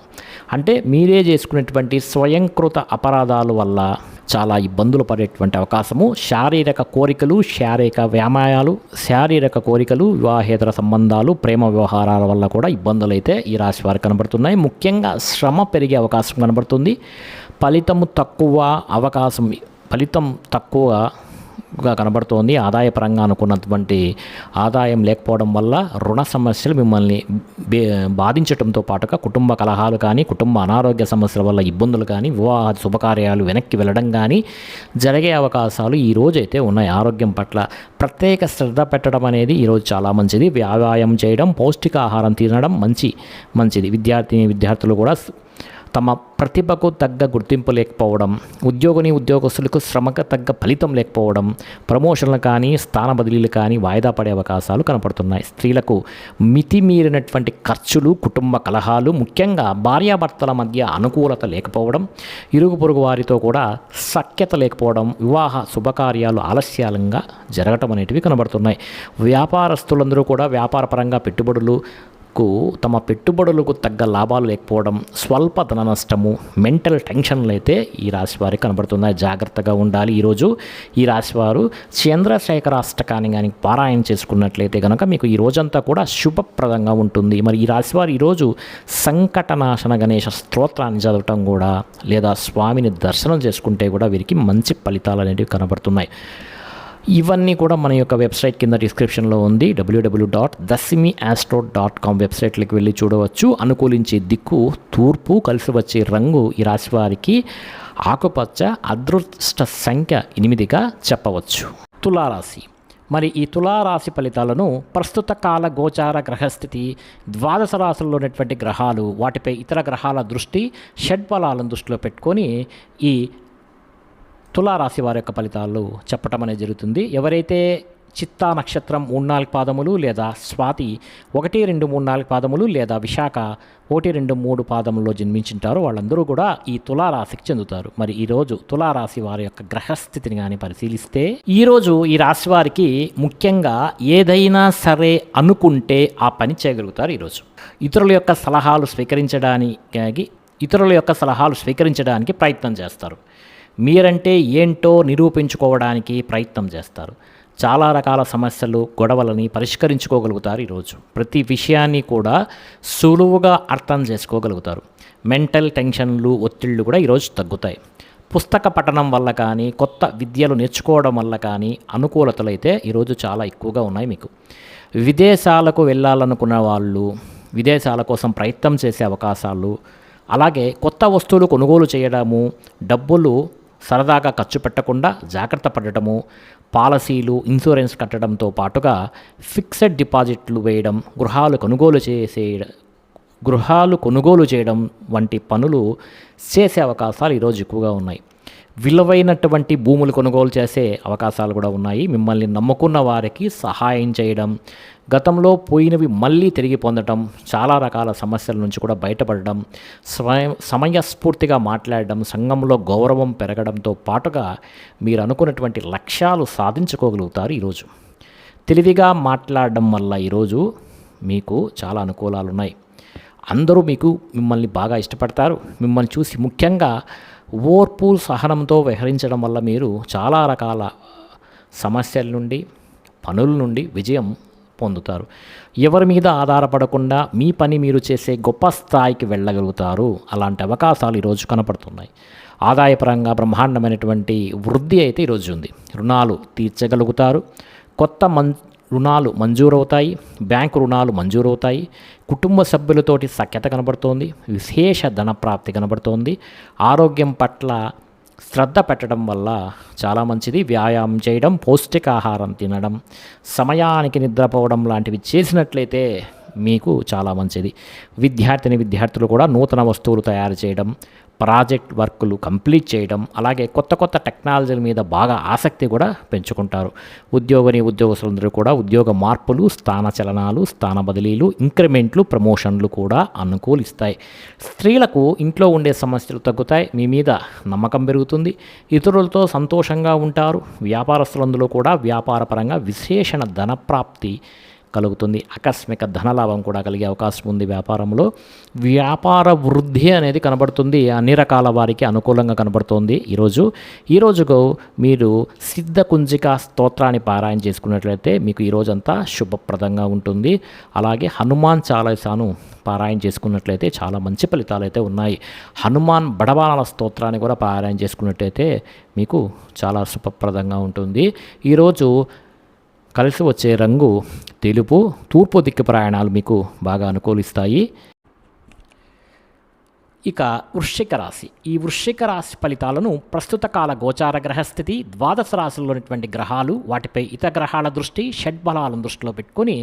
అంటే మీరే చేసుకునేటువంటి స్వయంకృత అపరాధాల వల్ల చాలా ఇబ్బందులు పడేటువంటి అవకాశము. శారీరక కోరికలు, శారీరక కోరికలు, వివాహేతర సంబంధాలు, ప్రేమ వ్యవహారాల వల్ల కూడా ఇబ్బందులు అయితే ఈ రాశి వారికి కనబడుతున్నాయి. ముఖ్యంగా శ్రమ పెరిగే అవకాశం కనబడుతుంది. ఫలితం తక్కువ కనబడుతోంది. ఆదాయపరంగా అనుకున్నటువంటి ఆదాయం లేకపోవడం వల్ల రుణ సమస్యలు మిమ్మల్ని బాధించడంతో పాటుగా కుటుంబ కలహాలు కానీ, కుటుంబ అనారోగ్య సమస్యల వల్ల ఇబ్బందులు కానీ, వివాహ శుభకార్యాలు వెనక్కి వెళ్ళడం కానీ జరిగే అవకాశాలు ఈరోజు అయితే ఉన్నాయి. ఆరోగ్యం పట్ల ప్రత్యేక శ్రద్ధ పెట్టడం అనేది ఈరోజు చాలా మంచిది. వ్యాయామం చేయడం, పౌష్టికాహారం తినడం మంచిది. విద్యార్థులు కూడా తమ ప్రతిభకు తగ్గ గుర్తింపు లేకపోవడం, ఉద్యోగస్తులకు శ్రమకు తగ్గ ఫలితం లేకపోవడం, ప్రమోషన్లు కానీ, స్థాన బదిలీలు కానీ వాయిదా పడే అవకాశాలు కనపడుతున్నాయి. స్త్రీలకు మితిమీరినటువంటి ఖర్చులు, కుటుంబ కలహాలు, ముఖ్యంగా భార్యాభర్తల మధ్య అనుకూలత లేకపోవడం, ఇరుగు పొరుగు వారితో కూడా సఖ్యత లేకపోవడం, వివాహ శుభకార్యాలు ఆలస్యంగా జరగటం అనేటివి కనబడుతున్నాయి. వ్యాపారస్తులందరూ కూడా వ్యాపారపరంగా తమ పెట్టుబడులకు తగ్గ లాభాలు లేకపోవడం, స్వల్ప ధన నష్టము, మెంటల్ టెన్షన్లు అయితే ఈ రాశి వారికి కనబడుతున్నాయి. జాగ్రత్తగా ఉండాలి. ఈరోజు ఈ రాశివారు చంద్రశేఖర అష్టకాన్ని కానీ పారాయణ చేసుకున్నట్లయితే కనుక మీకు ఈ రోజంతా కూడా శుభప్రదంగా ఉంటుంది. మరి ఈ రాశివారు ఈరోజు సంకటనాశన గణేష స్తోత్రాన్ని చదవటం కూడా, లేదా స్వామిని దర్శనం చేసుకుంటే కూడా వీరికి మంచి ఫలితాలు అనేవి కనబడుతున్నాయి. ఇవన్నీ కూడా మన యొక్క వెబ్సైట్ కింద డిస్క్రిప్షన్లో ఉంది. www.dasimiastro.com వెబ్సైట్లోకి వెళ్ళి చూడవచ్చు. అనుకూలించే దిక్కు తూర్పు, కలిసి వచ్చే రంగు ఈ రాశి వారికి ఆకుపచ్చ, అదృష్ట సంఖ్య 8గా చెప్పవచ్చు. తులారాశి. మరి ఈ తులారాశి ఫలితాలను ప్రస్తుత కాల గోచార గ్రహస్థితి, ద్వాదశ రాశుల్లో ఉన్నటువంటి గ్రహాలు, వాటిపై ఇతర గ్రహాల దృష్టి, షడ్బలాలను దృష్టిలో పెట్టుకొని ఈ తులారాశి వారి యొక్క ఫలితాలు చెప్పటం అనేది జరుగుతుంది. ఎవరైతే చిత్తా నక్షత్రం 3-4 పాదములు, లేదా స్వాతి 1, 2, 3, 4 పాదములు, లేదా విశాఖ 1, 2, 3 పాదముల్లో జన్మించింటారో వాళ్ళందరూ కూడా ఈ తులారాశికి చెందుతారు. మరి ఈరోజు తులారాశి వారి యొక్క గ్రహస్థితిని కానీ పరిశీలిస్తే, ఈరోజు ఈ రాశి వారికి ముఖ్యంగా ఏదైనా సరే అనుకుంటే ఆ పని చేయగలుగుతారు. ఈరోజు ఇతరుల యొక్క సలహాలు స్వీకరించడానికి ప్రయత్నం చేస్తారు. మీరంటే ఏంటో నిరూపించుకోవడానికి ప్రయత్నం చేస్తారు. చాలా రకాల సమస్యలు, గొడవలని పరిష్కరించుకోగలుగుతారు. ఈరోజు ప్రతి విషయాన్ని కూడా సులువుగా అర్థం చేసుకోగలుగుతారు. మెంటల్ టెన్షన్లు, ఒత్తిళ్లు కూడా ఈరోజు తగ్గుతాయి. పుస్తక పఠనం వల్ల కానీ, కొత్త విద్యలు నేర్చుకోవడం వల్ల కానీ అనుకూలతలు అయితే ఈరోజు చాలా ఎక్కువగా ఉన్నాయి. మీకు విదేశాలకు వెళ్ళాలనుకున్న వాళ్ళు విదేశాల కోసం ప్రయత్నం చేసే అవకాశాలు, అలాగే కొత్త వస్తువులు కొనుగోలు చేయడము, డబ్బులు సరదాగా ఖర్చు పెట్టకుండా జాగ్రత్త పడటము, పాలసీలు, ఇన్సూరెన్స్ కట్టడంతో పాటుగా ఫిక్స్డ్ డిపాజిట్లు వేయడం, గృహాలు కొనుగోలు చేయడం వంటి పనులు చేసే అవకాశాలు ఈరోజు ఎక్కువగా ఉన్నాయి. విలువైనటువంటి భూములు కొనుగోలు చేసే అవకాశాలు కూడా ఉన్నాయి. మిమ్మల్ని నమ్ముకున్న వారికి సహాయం చేయడం, గతంలో పోయినవి మళ్ళీ తిరిగి పొందడం, చాలా రకాల సమస్యల నుంచి కూడా బయటపడడం, సమయస్ఫూర్తిగా మాట్లాడడం, సంఘంలో గౌరవం పెరగడంతో పాటుగా మీరు అనుకున్నటువంటి లక్ష్యాలు సాధించుకోగలుగుతారు. ఈరోజు తెలివిగా మాట్లాడడం వల్ల ఈరోజు మీకు చాలా అనుకూలాలు ఉన్నాయి. అందరూ మిమ్మల్ని బాగా ఇష్టపడతారు. మిమ్మల్ని చూసి ముఖ్యంగా ఓర్పు, సహనంతో వ్యవహరించడం వల్ల మీరు చాలా రకాల సమస్యల నుండి, పనుల నుండి విజయం పొందుతారు. ఎవరి మీద ఆధారపడకుండా మీ పని మీరు చేసే గొప్ప స్థాయికి వెళ్ళగలుగుతారు. అలాంటి అవకాశాలు ఈరోజు కనపడుతున్నాయి. ఆదాయపరంగా బ్రహ్మాండమైనటువంటి వృద్ధి అయితే ఈరోజు ఉంది. రుణాలు తీర్చగలుగుతారు. కొత్త రుణాలు మంజూరవుతాయి. బ్యాంకు రుణాలు మంజూరవుతాయి. కుటుంబ సభ్యులతోటి సఖ్యత కనబడుతోంది. విశేష ధన ప్రాప్తి కనబడుతోంది. ఆరోగ్యం పట్ల శ్రద్ధ పెట్టడం వల్ల చాలా మంచిది. వ్యాయామం చేయడం, పౌష్టికాహారం తినడం, సమయానికి నిద్రపోవడం లాంటివి చేసినట్లయితే మీకు చాలా మంచిది. విద్యార్థులు కూడా నూతన వస్తువులు తయారు చేయడం, ప్రాజెక్ట్ వర్కులు కంప్లీట్ చేయడం, అలాగే కొత్త కొత్త టెక్నాలజీల మీద బాగా ఆసక్తి కూడా పెంచుకుంటారు. ఉద్యోగస్తులందరూ కూడా ఉద్యోగ మార్పులు, స్థాన చలనాలు, స్థాన బదిలీలు, ఇంక్రిమెంట్లు, ప్రమోషన్లు కూడా అనుకూలిస్తాయి. స్త్రీలకు ఇంట్లో ఉండే సమస్యలు తగ్గుతాయి. మీ మీద నమ్మకం పెరుగుతుంది. ఇతరులతో సంతోషంగా ఉంటారు. వ్యాపారస్తులందరూ కూడా వ్యాపారపరంగా విశేషణ ధన ప్రాప్తి కలుగుతుంది. ఆకస్మిక ధనలాభం కూడా కలిగే అవకాశం ఉంది. వ్యాపారంలో వ్యాపార వృద్ధి అనేది కనబడుతుంది. అన్ని రకాల వారికి అనుకూలంగా కనబడుతోంది. ఈరోజుకు మీరు సిద్ధ కుంజిక స్తోత్రాన్ని పారాయణ చేసుకున్నట్లయితే మీకు ఈరోజంతా శుభప్రదంగా ఉంటుంది. అలాగే హనుమాన్ చాలీసాను పారాయణ చేసుకున్నట్లయితే చాలా మంచి ఫలితాలు అయితే ఉన్నాయి. హనుమాన్ బడబాల స్తోత్రాన్ని కూడా పారాయణ చేసుకున్నట్లయితే మీకు చాలా శుభప్రదంగా ఉంటుంది. ఈరోజు కలిసి వచ్చే రంగు తెలుపు. తూర్పు దిక్కు ప్రయాణాలు మీకు బాగా అనుకూలిస్తాయి. ఇక వృశ్చిక రాశి. ఈ వృశ్చిక రాశి ఫలితాలను ప్రస్తుత కాల గోచార గ్రహస్థితి, ద్వాదశ రాశుల్లోనిటువంటి గ్రహాలు, వాటిపై ఇతర గ్రహాల దృష్టి, షడ్బలాలను దృష్టిలో పెట్టుకొని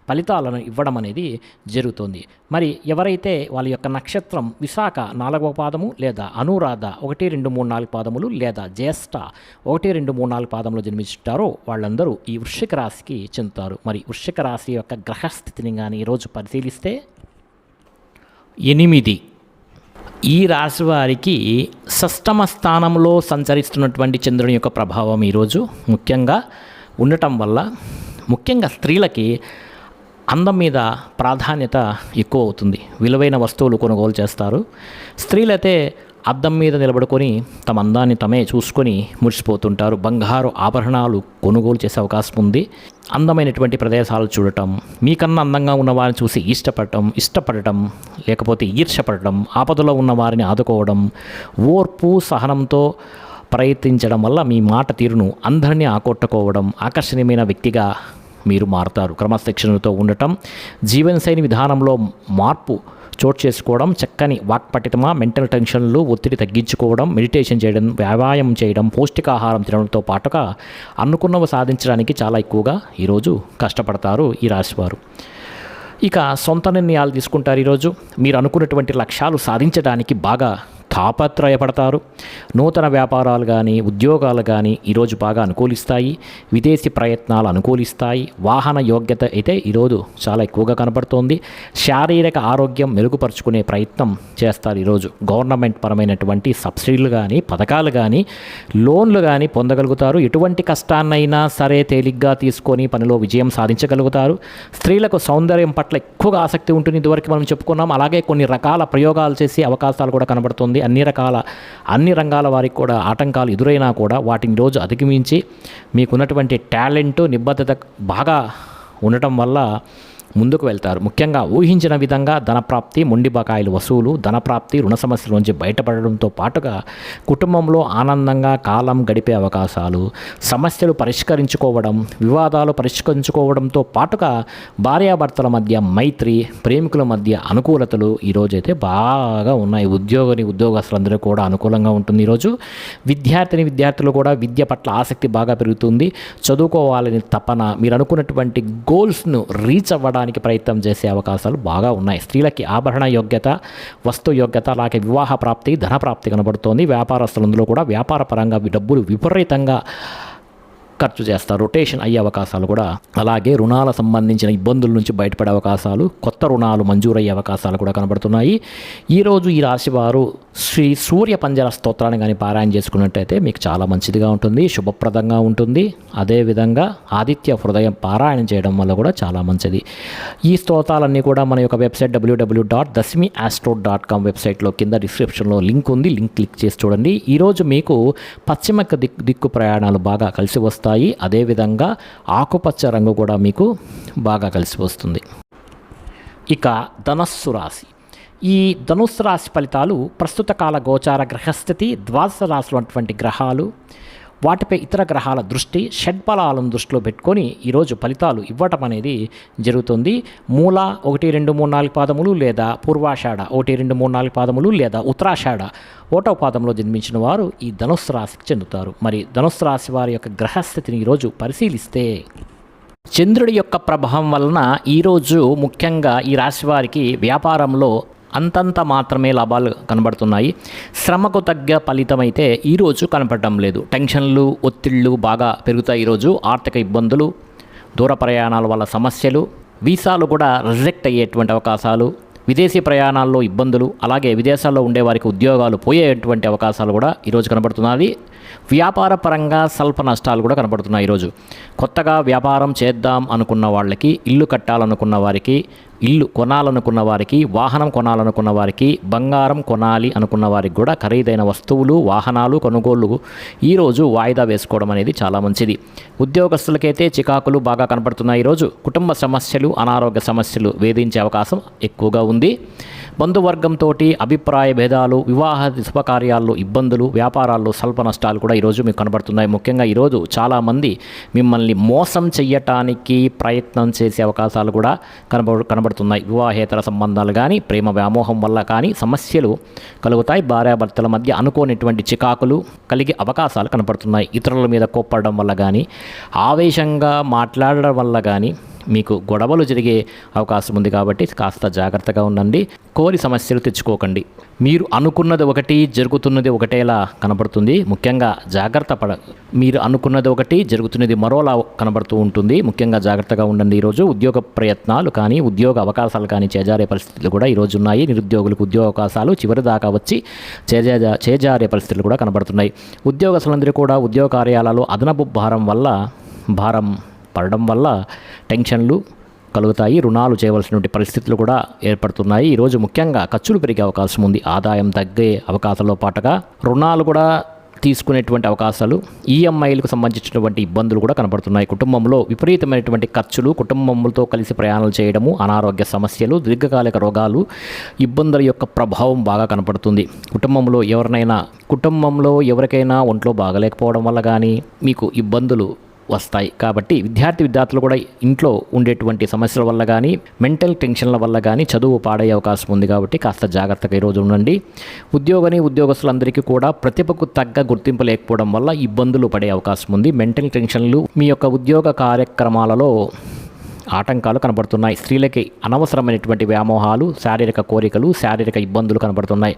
ఫలితాలను ఇవ్వడం అనేది జరుగుతుంది. మరి ఎవరైతే వాళ్ళ యొక్క నక్షత్రం విశాఖ 4వ పాదము లేదా అనురాధ 1, 2, 3, 4 పాదములు లేదా జ్యేష్ఠ 1, 2, 3, 4 పాదములు జన్మించుంటారో వాళ్ళందరూ ఈ వృశ్చిక రాశికి చెందుతారు. మరి వృశ్చిక రాశి యొక్క గ్రహస్థితిని కానీ ఈరోజు పరిశీలిస్తే 8 ఈ రాశి వారికి షష్టమ స్థానంలో సంచరిస్తున్నటువంటి చంద్రుని యొక్క ప్రభావం ఈరోజు ముఖ్యంగా ఉండటం వల్ల ముఖ్యంగా స్త్రీలకి అందం మీద ప్రాధాన్యత ఎక్కువ అవుతుంది. విలువైన వస్తువులు కొనుగోలు చేస్తారు. స్త్రీలైతే అద్దం మీద నిలబడుకొని తమ అందాన్ని తమే చూసుకొని మురిసిపోతుంటారు. బంగారు ఆభరణాలు కొనుగోలు చేసే అవకాశం ఉంది. అందమైనటువంటి ప్రదేశాలు చూడటం, మీకన్నా అందంగా ఉన్న వారిని చూసి ఇష్టపడటం లేకపోతే ఈర్ష్యపడటం, ఆపదలో ఉన్న వారిని ఆదుకోవడం, ఓర్పు సహనంతో ప్రయత్నించడం వల్ల మీ మాట తీరును అందరినీ ఆకట్టుకోవడం, ఆకర్షణీయమైన వ్యక్తిగా మీరు మారుతారు. క్రమశిక్షణతో ఉండటం, జీవనశైలి విధానంలో మార్పు చోటు చేసుకోవడం, చక్కని వాక్పటితమ, మెంటల్ టెన్షన్లు, ఒత్తిడి తగ్గించుకోవడం, మెడిటేషన్ చేయడం, వ్యాయామం చేయడం, పౌష్టికాహారం తినడంతో పాటుగా అనుకున్నవి సాధించడానికి చాలా ఎక్కువగా ఈరోజు కష్టపడతారు ఈ రాశివారు. ఇక సొంత నిర్ణయాలు తీసుకుంటారు. ఈరోజు మీరు అనుకున్నటువంటి లక్ష్యాలు సాధించడానికి బాగా తాపత్రయపడతారు. నూతన వ్యాపారాలు కానీ ఉద్యోగాలు కానీ ఈరోజు బాగా అనుకూలిస్తాయి. విదేశీ ప్రయత్నాలు అనుకూలిస్తాయి. వాహన యోగ్యత అయితే ఈరోజు చాలా ఎక్కువగా కనబడుతోంది. శారీరక ఆరోగ్యం మెరుగుపరుచుకునే ప్రయత్నం చేస్తారు. ఈరోజు గవర్నమెంట్ పరమైనటువంటి సబ్సిడీలు కానీ పథకాలు కానీ లోన్లు కానీ పొందగలుగుతారు. ఎటువంటి కష్టాన్నైనా సరే తేలిగ్గా తీసుకొని పనిలో విజయం సాధించగలుగుతారు. స్త్రీలకు సౌందర్యం పట్ల ఎక్కువగా ఆసక్తి ఉంటుంది. ఇదివరకు మనం చెప్పుకున్నాం. అలాగే కొన్ని రకాల ప్రయోగాలు చేసే అవకాశాలు కూడా కనబడుతుంది. అన్ని రంగాల వారికి కూడా ఆటంకాలు ఎదురైనా కూడా వాటిని రోజు అధిగమించి మీకున్నటువంటి టాలెంట్, నిబద్ధత బాగా ఉండటం వల్ల ముందుకు వెళ్తారు. ముఖ్యంగా ఊహించిన విధంగా ధనప్రాప్తి, మొండి బకాయిలు వసూలు, ధనప్రాప్తి, రుణ సమస్యల నుంచి బయటపడడంతో పాటుగా కుటుంబంలో ఆనందంగా కాలం గడిపే అవకాశాలు, సమస్యలు పరిష్కరించుకోవడం, వివాదాలు పరిష్కరించుకోవడంతో పాటుగా భార్యాభర్తల మధ్య మైత్రి, ప్రేమికుల మధ్య అనుకూలతలు ఈరోజైతే బాగా ఉన్నాయి. ఉద్యోగస్తులందరూ కూడా అనుకూలంగా ఉంటుంది. ఈరోజు విద్యార్థులు కూడా విద్య పట్ల ఆసక్తి బాగా పెరుగుతుంది. చదువుకోవాలని తపన, మీరు అనుకున్నటువంటి గోల్స్ను రీచ్ అవ్వడానికి ప్రయత్నం చేసే అవకాశాలు బాగా ఉన్నాయి. స్త్రీలకి ఆభరణ యోగ్యత, వస్తు యోగ్యత, అలాగే వివాహ ప్రాప్తి, ధన ప్రాప్తి కనబడుతోంది. వ్యాపారస్తులందరూ కూడా వ్యాపార పరంగా డబ్బులు విపరీతంగా ఖర్చు చేస్తారు. రొటేషన్ అయ్యే అవకాశాలు కూడా, అలాగే రుణాల సంబంధించిన ఇబ్బందుల నుంచి బయటపడే అవకాశాలు, కొత్త రుణాలు మంజూరయ్యే అవకాశాలు కూడా కనబడుతున్నాయి. ఈరోజు ఈ రాశి వారు శ్రీ సూర్య పంజర స్తోత్రాన్ని కానీ పారాయణ చేసుకున్నట్టయితే మీకు చాలా మంచిదిగా ఉంటుంది, శుభప్రదంగా ఉంటుంది. అదేవిధంగా ఆదిత్య హృదయం పారాయణం చేయడం వల్ల కూడా చాలా మంచిది. ఈ స్తోత్రాలన్నీ కూడా మన యొక్క వెబ్సైట్ www.dasmiastro.com వెబ్సైట్లో కింద డిస్క్రిప్షన్లో లింక్ ఉంది. లింక్ క్లిక్ చేసి చూడండి. ఈరోజు మీకు పశ్చిమ దిక్కు ప్రయాణాలు బాగా కలిసి వస్తాయి. అదేవిధంగా ఆకుపచ్చ రంగు కూడా మీకు బాగా కలిసి వస్తుంది. ఇక ధనస్సు రాశి. ఈ ధనుస్సు రాశి ఫలితాలు ప్రస్తుత కాల గోచార గ్రహస్థితి, ద్వాదశ రాశులు అటువంటి గ్రహాలు, వాటిపై ఇతర గ్రహాల దృష్టి, షడ్బలాలను దృష్టిలో పెట్టుకొని ఈరోజు ఫలితాలు ఇవ్వటం అనేది జరుగుతుంది. మూల 1, 2, 3, 4 పాదములు లేదా పూర్వాషాఢ 1, 2, 3, 4 పాదములు లేదా ఉత్తరాషాఢ 1వ పాదంలో జన్మించిన వారు ఈ ధనుస్సు రాశికి చెందుతారు. మరి ధనుస్సు రాశి వారి యొక్క గ్రహస్థితిని ఈరోజు పరిశీలిస్తే చంద్రుడి యొక్క ప్రభావం వలన ఈరోజు ముఖ్యంగా ఈ రాశి వారికి వ్యాపారంలో అంతంత మాత్రమే లాభాలు కనబడుతున్నాయి. శ్రమకు తగ్గ ఫలితమైతే ఈరోజు కనపడటం లేదు. టెన్షన్లు, ఒత్తిళ్లు బాగా పెరుగుతాయి. ఈరోజు ఆర్థిక ఇబ్బందులు, దూర ప్రయాణాల వల్ల సమస్యలు, వీసాలు కూడా రిజెక్ట్ అయ్యేటువంటి అవకాశాలు, విదేశీ ప్రయాణాల్లో ఇబ్బందులు, అలాగే విదేశాల్లో ఉండేవారికి ఉద్యోగాలు పోయేటువంటి అవకాశాలు కూడా ఈరోజు కనబడుతున్నది. వ్యాపార పరంగా స్వల్ప నష్టాలు కూడా కనబడుతున్నాయి ఈరోజు. కొత్తగా వ్యాపారం చేద్దాం అనుకున్న వాళ్ళకి, ఇల్లు కట్టాలనుకున్న వారికి, ఇల్లు కొనాలనుకున్న వారికి, వాహనం కొనాలనుకున్న వారికి, బంగారం కొనాలి అనుకున్న వారికి కూడా ఖరీదైన వస్తువులు, వాహనాలు కొనుగోళ్లు ఈరోజు వాయిదా వేసుకోవడం అనేది చాలా మంచిది. ఉద్యోగస్తులకైతే చికాకులు బాగా కనబడుతున్నాయి ఈరోజు. కుటుంబ సమస్యలు, అనారోగ్య సమస్యలు వేధించే అవకాశం ఎక్కువగా ఉంది. బంధువర్గంతో అభిప్రాయ భేదాలు, వివాహ శుభకార్యాల్లో ఇబ్బందులు, వ్యాపారాల్లో స్వల్ప నష్టాలు కూడా ఈరోజు మీకు కనబడుతున్నాయి. ముఖ్యంగా ఈరోజు చాలామంది మిమ్మల్ని మోసం చెయ్యటానికి ప్రయత్నం చేసే అవకాశాలు కూడా కనబడుతున్నాయి. వివాహేతర సంబంధాలు కానీ, ప్రేమ వ్యామోహం వల్ల కానీ సమస్యలు కలుగుతాయి. భార్యాభర్తల మధ్య అనుకోనిటువంటి చికాకులు కలిగే అవకాశాలు కనబడుతున్నాయి. ఇతరుల మీద కోప్పడడం వల్ల కానీ, ఆవేశంగా మాట్లాడడం వల్ల కానీ మీకు గొడవలు జరిగే అవకాశం ఉంది. కాబట్టి కాస్త జాగ్రత్తగా ఉండండి. కోరి సమస్యలు తెచ్చుకోకండి. మీరు అనుకున్నది ఒకటి, జరుగుతున్నది ఒకటేలా కనబడుతుంది. ముఖ్యంగా మీరు అనుకున్నది ఒకటి, జరుగుతున్నది మరోలా కనబడుతూ ఉంటుంది. ముఖ్యంగా జాగ్రత్తగా ఉండండి. ఈరోజు ఉద్యోగ ప్రయత్నాలు కానీ, ఉద్యోగ అవకాశాలు కానీ చేజారే పరిస్థితులు కూడా ఈరోజు ఉన్నాయి. నిరుద్యోగులకు ఉద్యోగ అవకాశాలు చివరి దాకా వచ్చి చేజారే పరిస్థితులు కూడా కనబడుతున్నాయి. ఉద్యోగస్తులందరూ కూడా ఉద్యోగ కార్యాలలో అదనపు భారం పడడం వల్ల టెన్షన్లు కలుగుతాయి. రుణాలు చేయవలసినటువంటి పరిస్థితులు కూడా ఏర్పడుతున్నాయి. ఈరోజు ముఖ్యంగా ఖర్చులు పెరిగే అవకాశం ఉంది. ఆదాయం తగ్గే అవకాశాలతో పాటుగా రుణాలు కూడా తీసుకునేటువంటి అవకాశాలు, ఈఎంఐలకు సంబంధించినటువంటి ఇబ్బందులు కూడా కనబడుతున్నాయి. కుటుంబంలో విపరీతమైనటువంటి ఖర్చులు, కుటుంబంతో కలిసి ప్రయాణాలు చేయడము, అనారోగ్య సమస్యలు, దీర్ఘకాలిక రోగాలు, ఇబ్బందుల యొక్క ప్రభావం బాగా కనపడుతుంది. కుటుంబంలో ఎవరికైనా ఒంట్లో బాగలేకపోవడం వల్ల కానీ మీకు ఇబ్బందులు వస్తాయి. కాబట్టి విద్యార్థులు కూడా ఇంట్లో ఉండేటువంటి సమస్యల వల్ల కానీ, మెంటల్ టెన్షన్ల వల్ల కానీ చదువు పాడయ్యే అవకాశం ఉంది. కాబట్టి కాస్త జాగ్రత్తగా ఈరోజు ఉండండి. ఉద్యోగస్తులందరికీ కూడా ప్రతిభకు తగ్గ గుర్తింపు లేకపోవడం వల్ల ఇబ్బందులు పడే అవకాశం ఉంది. మెంటల్ టెన్షన్లు మీ యొక్క ఉద్యోగ కార్యక్రమాలలో ఆటంకాలు కనబడుతున్నాయి. స్త్రీలకి అనవసరమైనటువంటి వ్యామోహాలు, శారీరక కోరికలు, శారీరక ఇబ్బందులు కనబడుతున్నాయి.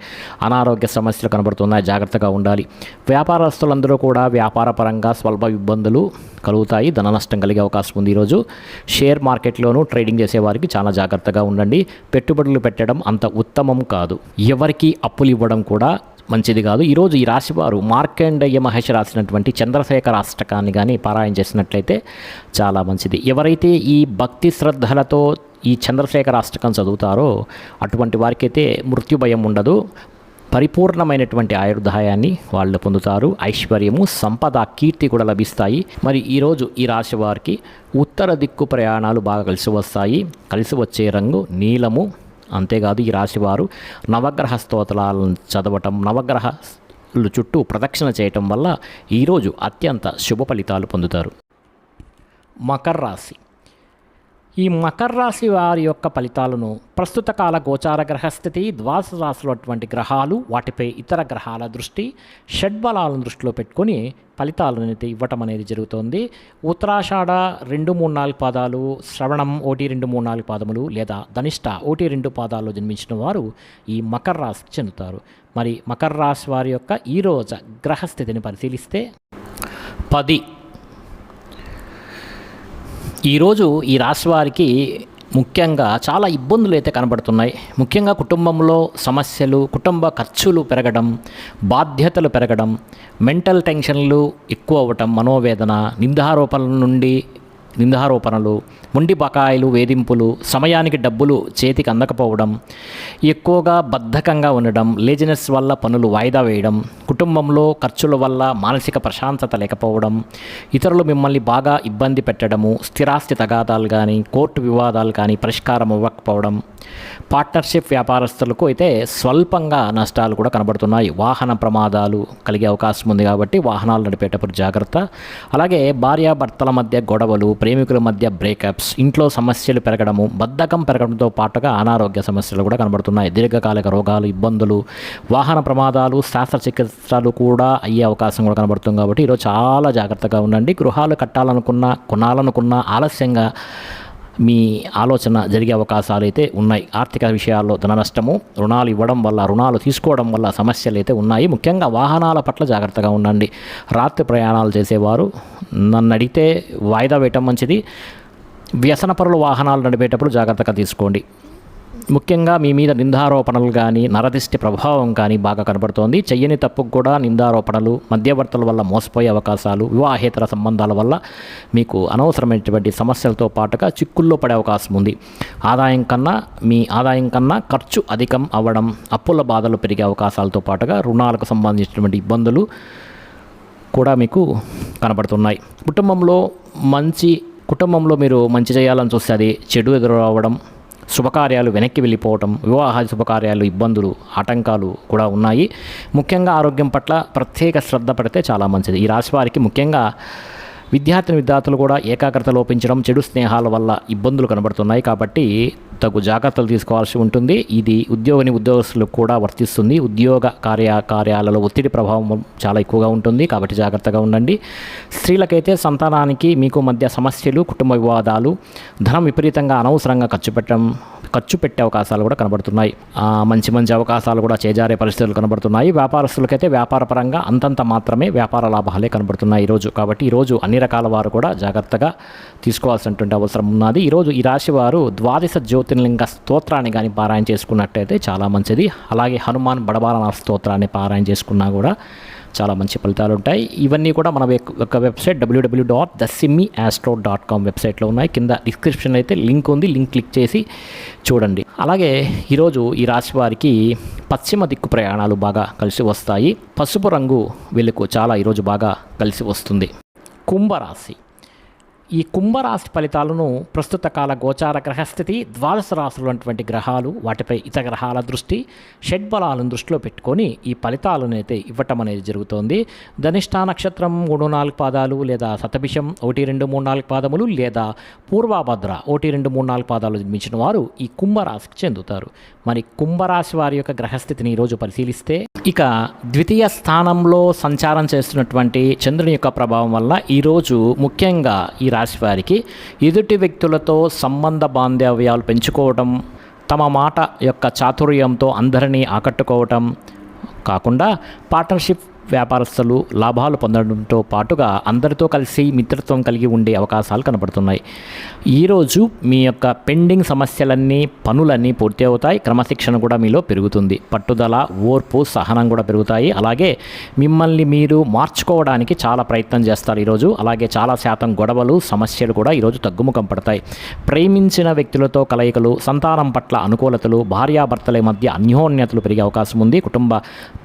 అనారోగ్య సమస్యలు కనబడుతున్నాయి. జాగ్రత్తగా ఉండాలి. వ్యాపారస్తులందరూ కూడా వ్యాపార పరంగా స్వల్ప ఇబ్బందులు కలుగుతాయి. ధన నష్టం కలిగే అవకాశం ఉంది. ఈరోజు షేర్ మార్కెట్లోనూ ట్రేడింగ్ చేసేవారికి చాలా జాగ్రత్తగా ఉండండి. పెట్టుబడులు పెట్టడం అంత ఉత్తమం కాదు. ఎవరికి అప్పులు ఇవ్వడం కూడా మంచిది కాదు. ఈరోజు ఈ రాశివారు మార్కండేయ మహర్షి రాసినటువంటి చంద్రశేఖర అష్టకాన్ని కానీ పారాయణ చేసినట్లయితే చాలా మంచిది. ఎవరైతే ఈ భక్తి శ్రద్ధలతో ఈ చంద్రశేఖర అష్టకం చదువుతారో అటువంటి వారికైతే మృత్యు భయం ఉండదు. పరిపూర్ణమైనటువంటి ఆయుర్దాయాన్ని వాళ్ళు పొందుతారు. ఐశ్వర్యము, సంపద, కీర్తి కూడా లభిస్తాయి. మరి ఈరోజు ఈ రాశి వారికి ఉత్తర దిక్కు ప్రయాణాలు బాగా కలిసి వస్తాయి. కలిసి వచ్చే రంగు నీలము. అంతేకాదు ఈ రాశివారు నవగ్రహ స్తోత్రాలను చదవటం, నవగ్రహాలు చుట్టూ ప్రదక్షిణ చేయటం వల్ల ఈరోజు అత్యంత శుభ ఫలితాలు పొందుతారు. మకర రాశి. ఈ మకర రాశి వారి యొక్క ఫలితాలను ప్రస్తుత కాల గోచార గ్రహస్థితి, ద్వాదశ రాశిలో అటువంటి గ్రహాలు, వాటిపై ఇతర గ్రహాల దృష్టి, షడ్బలాలను దృష్టిలో పెట్టుకొని ఫలితాలను అయితే ఇవ్వటం అనేది జరుగుతోంది. ఉత్తరాషాఢ 2, 3, 4 పాదాలు, శ్రవణం 1, 2, 3, 4 పాదములు లేదా ధనిష్ట 1, 2 పాదాల్లో జన్మించిన వారు ఈ మకర రాశికి చెందుతారు. మరి మకర రాశి వారి యొక్క ఈరోజు గ్రహస్థితిని పరిశీలిస్తే 10. ఈరోజు ఈ రాశి వారికి ముఖ్యంగా చాలా ఇబ్బందులు అయితే కనబడుతున్నాయి. ముఖ్యంగా కుటుంబంలో సమస్యలు, కుటుంబ ఖర్చులు పెరగడం, బాధ్యతలు పెరగడం, మెంటల్ టెన్షన్లు ఎక్కువ అవ్వటం, మనోవేదన, నిందారోపణలు, మొండి బకాయిలు, వేధింపులు, సమయానికి డబ్బులు చేతికి అందకపోవడం, ఎక్కువగా బద్ధకంగా ఉండడం, లేజినెస్ వల్ల పనులు వాయిదా వేయడం, కుటుంబంలో ఖర్చుల వల్ల మానసిక ప్రశాంతత లేకపోవడం, ఇతరులు మిమ్మల్ని బాగా ఇబ్బంది పెట్టడము, స్థిరాస్తి తగాదాలు కానీ, కోర్టు వివాదాలు కానీ పరిష్కారం అవ్వకపోవడం, పార్ట్నర్షిప్ వ్యాపారస్తులకు అయితే స్వల్పంగా నష్టాలు కూడా కనబడుతున్నాయి. వాహన ప్రమాదాలు కలిగే అవకాశం ఉంది. కాబట్టి వాహనాలు నడిపేటప్పుడు జాగ్రత్త. అలాగే భార్యాభర్తల మధ్య గొడవలు, ప్రేమికుల మధ్య బ్రేకప్స్, ఇంట్లో సమస్యలు పెరగడము, బద్ధకం పెరగడంతో పాటుగా అనారోగ్య సమస్యలు కూడా కనబడుతున్నాయి. దీర్ఘకాలిక రోగాలు, ఇబ్బందులు, వాహన ప్రమాదాలు, శస్త్రచికిత్సలు కూడా అయ్యే అవకాశం కూడా కనబడుతుంది. కాబట్టి ఈరోజు చాలా జాగ్రత్తగా ఉండండి. గృహాలు కట్టాలనుకున్నా, కొనాలనుకున్నా ఆలస్యంగా మీ ఆలోచన జరిగే అవకాశాలు అయితే ఉన్నాయి. ఆర్థిక విషయాల్లో ధన నష్టము, రుణాలు ఇవ్వడం వల్ల, రుణాలు తీసుకోవడం వల్ల సమస్యలు అయితే ఉన్నాయి. ముఖ్యంగా వాహనాల పట్ల జాగ్రత్తగా ఉండండి. రాత్రి ప్రయాణాలు చేసేవారు నన్ను అడిగితే వాయిదా వేయటం మంచిది. వ్యసనపరుల వాహనాలు నడిపేటప్పుడు జాగ్రత్తగా తీసుకోండి. ముఖ్యంగా మీ మీద నిందారోపణలు కానీ నరదిష్టి ప్రభావం కానీ బాగా కనబడుతోంది. చెయ్యని తప్పుకు కూడా నిందారోపణలు, మధ్యవర్తుల వల్ల మోసపోయే అవకాశాలు, వివాహేతర సంబంధాల వల్ల మీకు అనవసరమైనటువంటి సమస్యలతో పాటుగా చిక్కుల్లో పడే అవకాశం ఉంది. మీ ఆదాయం కన్నా ఖర్చు అధికం అవ్వడం, అప్పుల బాధలు పెరిగే అవకాశాలతో పాటుగా రుణాలకు సంబంధించినటువంటి ఇబ్బందులు కూడా మీకు కనబడుతున్నాయి. కుటుంబంలో మీరు మంచి చేయాలని చూస్తే అది చెడు ఎదురు రావడం, శుభకార్యాలు వెనక్కి వెళ్ళిపోవటం, వివాహాది శుభకార్యాలు ఇబ్బందులు, ఆటంకాలు కూడా ఉన్నాయి. ముఖ్యంగా ఆరోగ్యం పట్ల ప్రత్యేక శ్రద్ధ పడితే చాలా మంచిది. ఈ రాశి వారికి ముఖ్యంగా విద్యార్థులు కూడా ఏకాగ్రత లోపించడం, చెడు స్నేహాల వల్ల ఇబ్బందులు కనబడుతున్నాయి. కాబట్టి తగు జాగ్రత్తలు తీసుకోవాల్సి ఉంటుంది. ఇది ఉద్యోగస్తులకు కూడా వర్తిస్తుంది. ఉద్యోగ కార్యాలలో ఒత్తిడి ప్రభావం చాలా ఎక్కువగా ఉంటుంది. కాబట్టి జాగ్రత్తగా ఉండండి. స్త్రీలకైతే సంతానానికి మీకు మధ్య సమస్యలు, కుటుంబ వివాదాలు, ధనం విపరీతంగా అనవసరంగా ఖర్చు పెట్టే అవకాశాలు కూడా కనబడుతున్నాయి. మంచి అవకాశాలు కూడా చేజారే పరిస్థితులు కనబడుతున్నాయి. వ్యాపారస్తులకైతే వ్యాపారపరంగా అంతంత మాత్రమే వ్యాపార లాభాలే కనబడుతున్నాయి ఈరోజు. కాబట్టి ఈరోజు అన్ని రకాల వారు కూడా జాగ్రత్తగా తీసుకోవాల్సినటువంటి అవసరం ఉన్నది. ఈరోజు ఈ రాశి వారు ద్వాదశ జ్యోతిర్లింగ స్తోత్రాన్ని కానీ పారాయణ చేసుకున్నట్టయితే చాలా మంచిది. అలాగే హనుమాన్ బడబాలనాథ స్తోత్రాన్ని పారాయణ చేసుకున్నా కూడా చాలా మంచి ఫలితాలు ఉంటాయి. ఇవన్నీ కూడా మన యొక్క వెబ్సైట్ www.thesimmiastro.com వెబ్సైట్లో ఉన్నాయి. కింద డిస్క్రిప్షన్ అయితే లింక్ ఉంది. లింక్ క్లిక్ చేసి చూడండి. అలాగే ఈరోజు ఈ రాశి వారికి పశ్చిమ దిక్కు ప్రయాణాలు బాగా కలిసి వస్తాయి. పసుపు రంగు వీళ్ళకు చాలా ఈరోజు బాగా కలిసి వస్తుంది. కుంభరాశి. ఈ కుంభరాశి ఫలితాలను ప్రస్తుత కాల గోచార గ్రహస్థితి, ద్వాదశ రాశులు అటువంటి గ్రహాలు, వాటిపై ఇతర గ్రహాల దృష్టి, షడ్బలాలను దృష్టిలో పెట్టుకొని ఈ ఫలితాలను అయితే ఇవ్వటం అనేది జరుగుతోంది. ధనిష్ఠా నక్షత్రం 3-4 పాదాలు లేదా శతభిషం 1-2-3-4 పాదములు లేదా పూర్వభద్ర 1-2-3-4 పాదాలు జన్మించిన వారు ఈ కుంభరాశికి చెందుతారు. మరి కుంభరాశి వారి యొక్క గ్రహస్థితిని ఈరోజు పరిశీలిస్తే ఇక ద్వితీయ స్థానంలో సంచారం చేస్తున్నటువంటి చంద్రుని యొక్క ప్రభావం వల్ల ఈరోజు ముఖ్యంగా ఈ రాశి వారికి ఎదుటి వ్యక్తులతో సంబంధ బాంధవ్యాలు పెంచుకోవడం, తమ మాట యొక్క చాతుర్యంతో అందరినీ ఆకట్టుకోవటం కాకుండా పార్ట్నర్షిప్ వ్యాపారస్తులు లాభాలు పొందడంతో పాటుగా అందరితో కలిసి మిత్రత్వం కలిగి ఉండే అవకాశాలు కనబడుతున్నాయి. ఈరోజు మీ యొక్క పెండింగ్ సమస్యలన్నీ, పనులన్నీ పూర్తి అవుతాయి. క్రమశిక్షణ కూడా మీలో పెరుగుతుంది. పట్టుదల, ఓర్పు, సహనం కూడా పెరుగుతాయి. అలాగే మిమ్మల్ని మీరు మార్చుకోవడానికి చాలా ప్రయత్నం చేస్తారు ఈరోజు. అలాగే చాలా శాతం గొడవలు, సమస్యలు కూడా ఈరోజు తగ్గుముఖం పడతాయి. ప్రేమించిన వ్యక్తులతో కలయికలు, సంతానం పట్ల అనుకూలతలు, భార్యాభర్తల మధ్య అన్యోన్యతలు పెరిగే అవకాశం ఉంది. కుటుంబ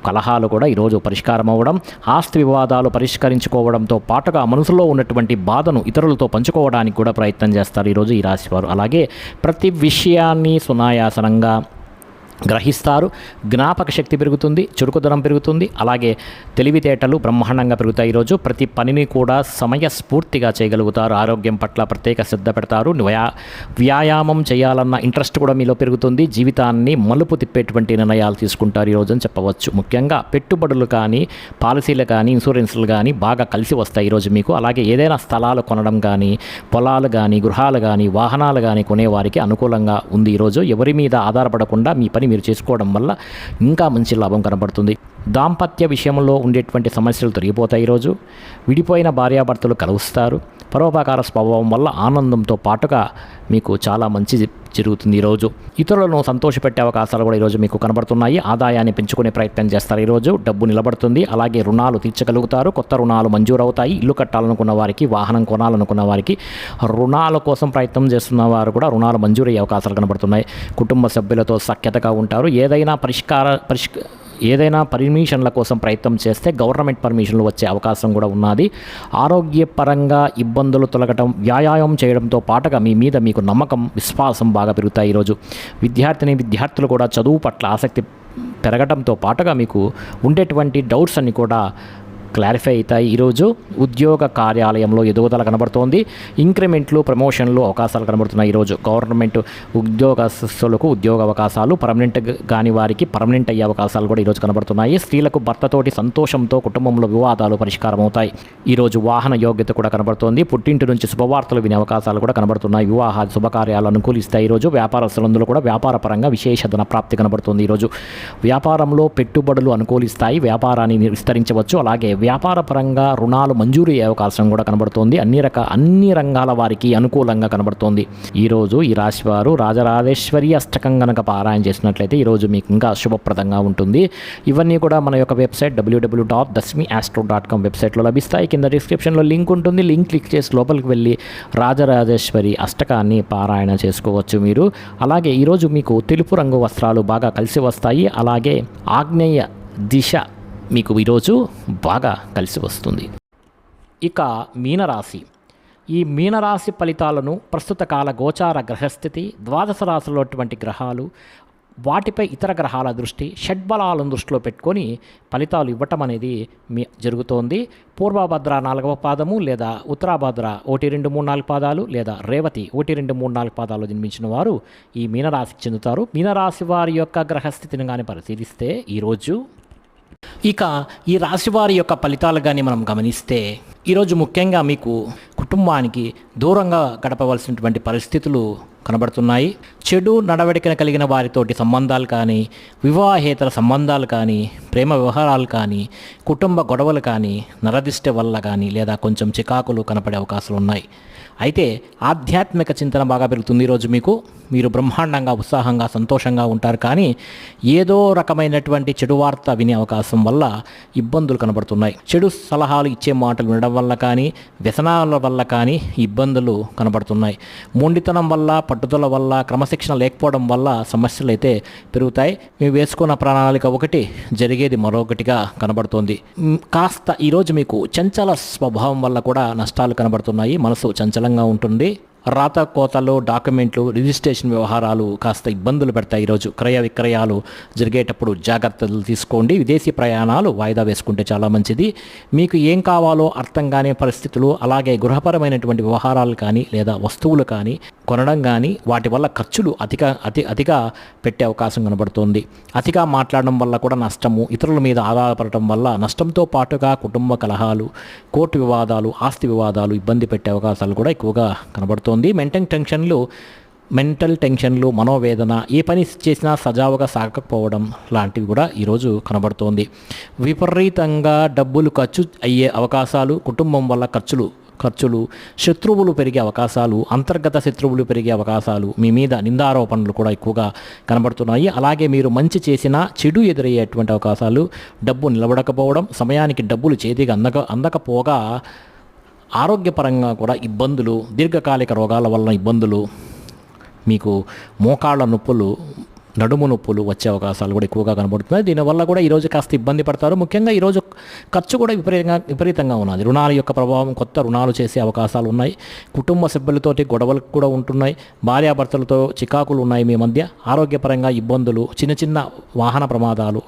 కలహాలు కూడా ఈరోజు పరిష్కారం అవ్వడం, ఆస్తి వివాదాలు పరిష్కరించుకోవడంతో పాటుగా మనసులో ఉన్నటువంటి బాధను ఇతరులతో పంచుకోవడానికి కూడా ప్రయత్నం చేస్తారు ఈరోజు ఈ రాశివారు. అలాగే ప్రతి విషయాన్ని సునాయాసనంగా గ్రహిస్తారు. జ్ఞాపక శక్తి పెరుగుతుంది, చురుకుదనం పెరుగుతుంది. అలాగే తెలివితేటలు బ్రహ్మాండంగా పెరుగుతాయి. ఈరోజు ప్రతి పనిని కూడా సమయస్ఫూర్తిగా చేయగలుగుతారు. ఆరోగ్యం పట్ల ప్రత్యేక శ్రద్ధ పెడతారు. వ్యాయామం చేయాలన్న ఇంట్రెస్ట్ కూడా మీలో పెరుగుతుంది. జీవితాన్ని మలుపు తిప్పేటువంటి నిర్ణయాలు తీసుకుంటారు ఈరోజు అని చెప్పవచ్చు. ముఖ్యంగా పెట్టుబడులు కానీ, పాలసీలు కానీ, ఇన్సూరెన్స్లు కానీ బాగా కలిసి వస్తాయి ఈరోజు మీకు. అలాగే ఏదైనా స్థలాలు కొనడం కానీ, పొలాలు కానీ, గృహాలు కానీ, వాహనాలు కానీ కొనేవారికి అనుకూలంగా ఉంది ఈరోజు. ఎవరి మీద ఆధారపడకుండా మీ పని మీరు చేసుకోవడం వల్ల ఇంకా మంచి లాభం కనబడుతుంది. దాంపత్య విషయంలో ఉండేటువంటి సమస్యలు తొలగిపోతాయి. ఈరోజు విడిపోయిన భార్యాభర్తలు కలుస్తారు. పరోపకార స్వభావం వల్ల ఆనందంతో పాటుగా మీకు చాలా మంచి జరుగుతుంది ఈరోజు. ఇతరులను సంతోషపెట్టే అవకాశాలు కూడా ఈరోజు మీకు కనబడుతున్నాయి. ఆదాయాన్ని పెంచుకునే ప్రయత్నం చేస్తారు ఈరోజు. డబ్బు నిలబడుతుంది. అలాగే రుణాలు తీర్చగలుగుతారు. కొత్త రుణాలు మంజూరవుతాయి. ఇల్లు కట్టాలనుకున్న వారికి, వాహనం కొనాలనుకున్న వారికి, రుణాల కోసం ప్రయత్నం చేస్తున్న వారు కూడా రుణాలు మంజూరయ్యే అవకాశాలు కనబడుతున్నాయి. కుటుంబ సభ్యులతో సఖ్యతగా ఉంటారు. ఏదైనా పర్మిషన్ల కోసం ప్రయత్నం చేస్తే గవర్నమెంట్ పర్మిషన్లు వచ్చే అవకాశం కూడా ఉన్నది. ఆరోగ్యపరంగా ఇబ్బందులు తొలగటం, వ్యాయామం చేయడంతో పాటుగా మీ మీద మీకు నమ్మకం, విశ్వాసం బాగా పెరుగుతాయి ఈరోజు. విద్యార్థులు కూడా చదువు పట్ల ఆసక్తి పెరగడంతో పాటుగా మీకు ఉండేటువంటి డౌట్స్ అన్ని కూడా క్లారిఫై అవుతాయి. ఈరోజు ఉద్యోగ కార్యాలయంలో ఎదుగుదల కనబడుతోంది. ఇంక్రిమెంట్లు, ప్రమోషన్లు అవకాశాలు కనబడుతున్నాయి ఈరోజు. గవర్నమెంట్ ఉద్యోగస్తులకు ఉద్యోగ అవకాశాలు, పర్మనెంట్ కాని వారికి పర్మనెంట్ అయ్యే అవకాశాలు కూడా ఈరోజు కనబడుతున్నాయి. స్త్రీలకు భర్తతోటి సంతోషంతో కుటుంబంలో వివాదాలు పరిష్కారం అవుతాయి. ఈరోజు వాహన యోగ్యత కూడా కనబడుతోంది. పుట్టింటి నుంచి శుభవార్తలు వినే అవకాశాలు కూడా కనబడుతున్నాయి. వివాహాలు, శుభకార్యాలు అనుకూలిస్తాయి. ఈరోజు వ్యాపారస్తులందరూ కూడా వ్యాపారపరంగా విశేష ధన ప్రాప్తి కనబడుతుంది. ఈరోజు వ్యాపారంలో పెట్టుబడులు అనుకూలిస్తాయి. వ్యాపారాన్ని విస్తరించవచ్చు. అలాగే వ్యాపార పరంగా రుణాలు మంజూరు అయ్యే అవకాశం కూడా కనబడుతోంది. అన్ని రంగాల వారికి అనుకూలంగా కనబడుతోంది. ఈరోజు ఈ రాశి వారు రాజరాజేశ్వరి అష్టకం కనుక పారాయణ చేసినట్లయితే ఈరోజు మీకు ఇంకా శుభప్రదంగా ఉంటుంది. ఇవన్నీ కూడా మన యొక్క వెబ్సైట్ www.dasmiastro.com వెబ్సైట్లో లభిస్తాయి. కింద డిస్క్రిప్షన్లో లింక్ ఉంటుంది. లింక్ క్లిక్ చేసి లోపలికి వెళ్ళి రాజరాజేశ్వరి అష్టకాన్ని పారాయణ చేసుకోవచ్చు మీరు. అలాగే ఈరోజు మీకు తెలుపు రంగు వస్త్రాలు బాగా కలిసి వస్తాయి. అలాగే ఆగ్నేయ దిశ మీకు ఈరోజు బాగా కలిసి వస్తుంది. ఇక మీనరాశి. ఈ మీనరాశి ఫలితాలను ప్రస్తుత కాల గోచార గ్రహస్థితి, ద్వాదశ రాశులటువంటి గ్రహాలు, వాటిపై ఇతర గ్రహాల దృష్టి, షడ్బలాలను దృష్టిలో పెట్టుకొని ఫలితాలు ఇవ్వటం అనేది జరుగుతోంది. పూర్వభద్ర 4వ పాదము లేదా ఉత్తరాభద్ర 1, 2, 3, 4 పాదాలు లేదా రేవతి 1, 2, 3, 4 పాదాలు జన్మించిన వారు ఈ మీనరాశికి చెందుతారు. మీనరాశి వారి యొక్క గ్రహస్థితిని కానీ పరిశీలిస్తే ఈరోజు ఇక ఈ రాశివారి యొక్క ఫలితాలు కానీ మనం గమనిస్తే ఈరోజు ముఖ్యంగా మీకు కుటుంబానికి దూరంగా గడపవలసినటువంటి పరిస్థితులు కనబడుతున్నాయి. చెడు నడవడికన కలిగిన వారితోటి సంబంధాలు కానీ, వివాహేతర సంబంధాలు కానీ, ప్రేమ వ్యవహారాలు కానీ, కుటుంబ గొడవలు కానీ, నరదిష్టి వల్ల కానీ లేదా కొంచెం చికాకులు కనపడే అవకాశాలు ఉన్నాయి. అయితే ఆధ్యాత్మిక చింతన బాగా పెరుగుతుంది. ఈరోజు మీరు బ్రహ్మాండంగా, ఉత్సాహంగా, సంతోషంగా ఉంటారు. కానీ ఏదో రకమైనటువంటి చెడు వార్త వినే అవకాశం వల్ల ఇబ్బందులు కనబడుతున్నాయి. చెడు సలహాలు ఇచ్చే మాటలు వినడం వల్ల కానీ, వ్యసనాల వల్ల కానీ ఇబ్బందులు కనబడుతున్నాయి. మొండితనం వల్ల, పట్టుదల వల్ల, క్రమశిక్షణ లేకపోవడం వల్ల సమస్యలు అయితే పెరుగుతాయి. మేము వేసుకున్న ప్రణాళిక ఒకటి, జరిగేది మరొకటిగా కనబడుతోంది. కాస్త ఈరోజు మీకు చంచల స్వభావం వల్ల కూడా నష్టాలు కనబడుతున్నాయి. మనసు చంచలంగా ఉంటుంది. రాత కోతలు, డాక్యుమెంట్లు, రిజిస్ట్రేషన్ వ్యవహారాలు కాస్త ఇబ్బందులు పెడతాయి. ఈరోజు క్రయ విక్రయాలు జరిగేటప్పుడు జాగ్రత్తలు తీసుకోండి. విదేశీ ప్రయాణాలు వాయిదా వేసుకుంటే చాలా మంచిది. మీకు ఏం కావాలో అర్థం కాని పరిస్థితులు, అలాగే గృహపరమైనటువంటి వ్యవహారాలు కానీ లేదా వస్తువులు కానీ కొనడం కానీ వాటి వల్ల ఖర్చులు అతిగా పెట్టే అవకాశం కనబడుతోంది. అతిగా మాట్లాడడం వల్ల కూడా నష్టము, ఇతరుల మీద ఆధారపడటం వల్ల నష్టంతో పాటుగా కుటుంబ కలహాలు, కోర్టు వివాదాలు, ఆస్తి వివాదాలు ఇబ్బంది పెట్టే అవకాశాలు కూడా ఎక్కువగా కనబడుతోంది. మెంటల్ టెన్షన్లు, మనోవేదన, ఏ పని చేసినా సజావుగా సాగకపోవడం లాంటివి కూడా ఈరోజు కనబడుతోంది. విపరీతంగా డబ్బులు ఖర్చు అయ్యే అవకాశాలు, కుటుంబం వల్ల ఖర్చులు, శత్రువులు పెరిగే అవకాశాలు, అంతర్గత శత్రువులు పెరిగే అవకాశాలు, మీ మీద నిందారోపణలు కూడా ఎక్కువగా కనబడుతున్నాయి. అలాగే మీరు మంచి చేసినా చెడు ఎదురయ్యేటువంటి అవకాశాలు, డబ్బు నిలబడకపోవడం, సమయానికి డబ్బులు చేతికి అందకపోగా ఆరోగ్యపరంగా కూడా ఇబ్బందులు, దీర్ఘకాలిక రోగాల వలన ఇబ్బందులు, మీకు మోకాళ్ళ నొప్పులు, నడుము నొప్పులు వచ్చే అవకాశాలు కూడా ఎక్కువగా కనబడుతున్నాయి. దీనివల్ల కూడా ఈరోజు కాస్త ఇబ్బంది పడతారు. ముఖ్యంగా ఈరోజు ఖర్చు కూడా విపరీతంగా ఉన్నది. రుణాల యొక్క ప్రభావం, కొత్త రుణాలు చేసే అవకాశాలు ఉన్నాయి. కుటుంబ సభ్యులతోటి గొడవలు కూడా ఉంటున్నాయి. భార్యాభర్తలతో చికాకులు ఉన్నాయి మీ మధ్య. ఆరోగ్యపరంగా ఇబ్బందులు, చిన్న వాహన ప్రమాదాలు,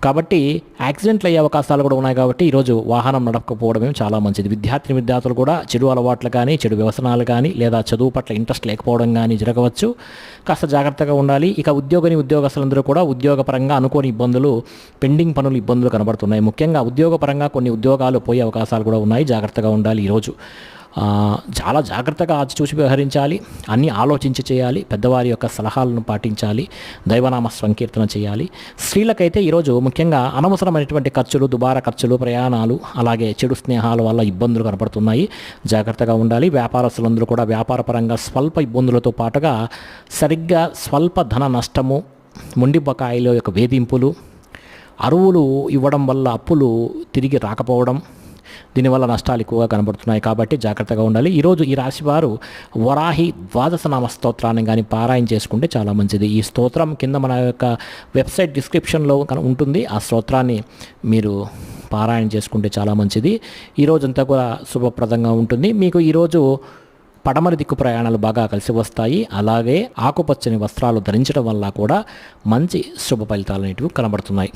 కాబట్టి యాక్సిడెంట్లు అయ్యే అవకాశాలు కూడా ఉన్నాయి. కాబట్టి ఈరోజు వాహనం నడపకపోవడమే చాలా మంచిది. విద్యార్థులు కూడా చెడు అలవాట్లు కానీ, చెడు వ్యసనాలు కానీ లేదా చదువు పట్ల ఇంట్రెస్ట్ లేకపోవడం కానీ జరగవచ్చు. కాస్త జాగ్రత్తగా ఉండాలి. ఇక ఉద్యోగస్తులందరూ కూడా ఉద్యోగపరంగా అనుకోని ఇబ్బందులు, పెండింగ్ పనులు, ఇబ్బందులు కనబడుతున్నాయి. ముఖ్యంగా ఉద్యోగపరంగా కొన్ని ఉద్యోగాలు పోయే అవకాశాలు కూడా ఉన్నాయి. జాగ్రత్తగా ఉండాలి. ఈరోజు చాలా జాగ్రత్తగా ఆచితూచి వ్యవహరించాలి. అన్నీ ఆలోచించి చేయాలి. పెద్దవారి యొక్క సలహాలను పాటించాలి. దైవనామ సంకీర్తన చేయాలి. స్త్రీలకైతే ఈరోజు ముఖ్యంగా అనవసరమైనటువంటి ఖర్చులు, దుబారా ఖర్చులు, ప్రయాణాలు, అలాగే చెడు స్నేహాల వల్ల ఇబ్బందులు కనపడుతున్నాయి. జాగ్రత్తగా ఉండాలి. వ్యాపారస్తులందరూ కూడా వ్యాపారపరంగా స్వల్ప ఇబ్బందులతో పాటుగా సరిగ్గా స్వల్ప ధన నష్టము, మొండి బకాయిల యొక్క వేధింపులు, అరువులు ఇవ్వడం వల్ల అప్పులు తిరిగి రాకపోవడం, దీనివల్ల నష్టాలు ఎక్కువగా కనబడుతున్నాయి. కాబట్టి జాగ్రత్తగా ఉండాలి. ఈరోజు ఈ రాశివారు వరాహి ద్వాదశనామ స్తోత్రాన్ని కానీ పారాయణ చేసుకుంటే చాలా మంచిది. ఈ స్తోత్రం కింద మన యొక్క వెబ్సైట్ డిస్క్రిప్షన్లో ఉంటుంది. ఆ స్తోత్రాన్ని మీరు పారాయణ చేసుకుంటే చాలా మంచిది. ఈరోజంతా కూడా శుభప్రదంగా ఉంటుంది. మీకు ఈరోజు పడమరి దిక్కు ప్రయాణాలు బాగా కలిసి వస్తాయి. అలాగే ఆకుపచ్చని వస్త్రాలు ధరించడం వల్ల కూడా మంచి శుభ ఫలితాలు అనేటివి కనబడుతున్నాయి.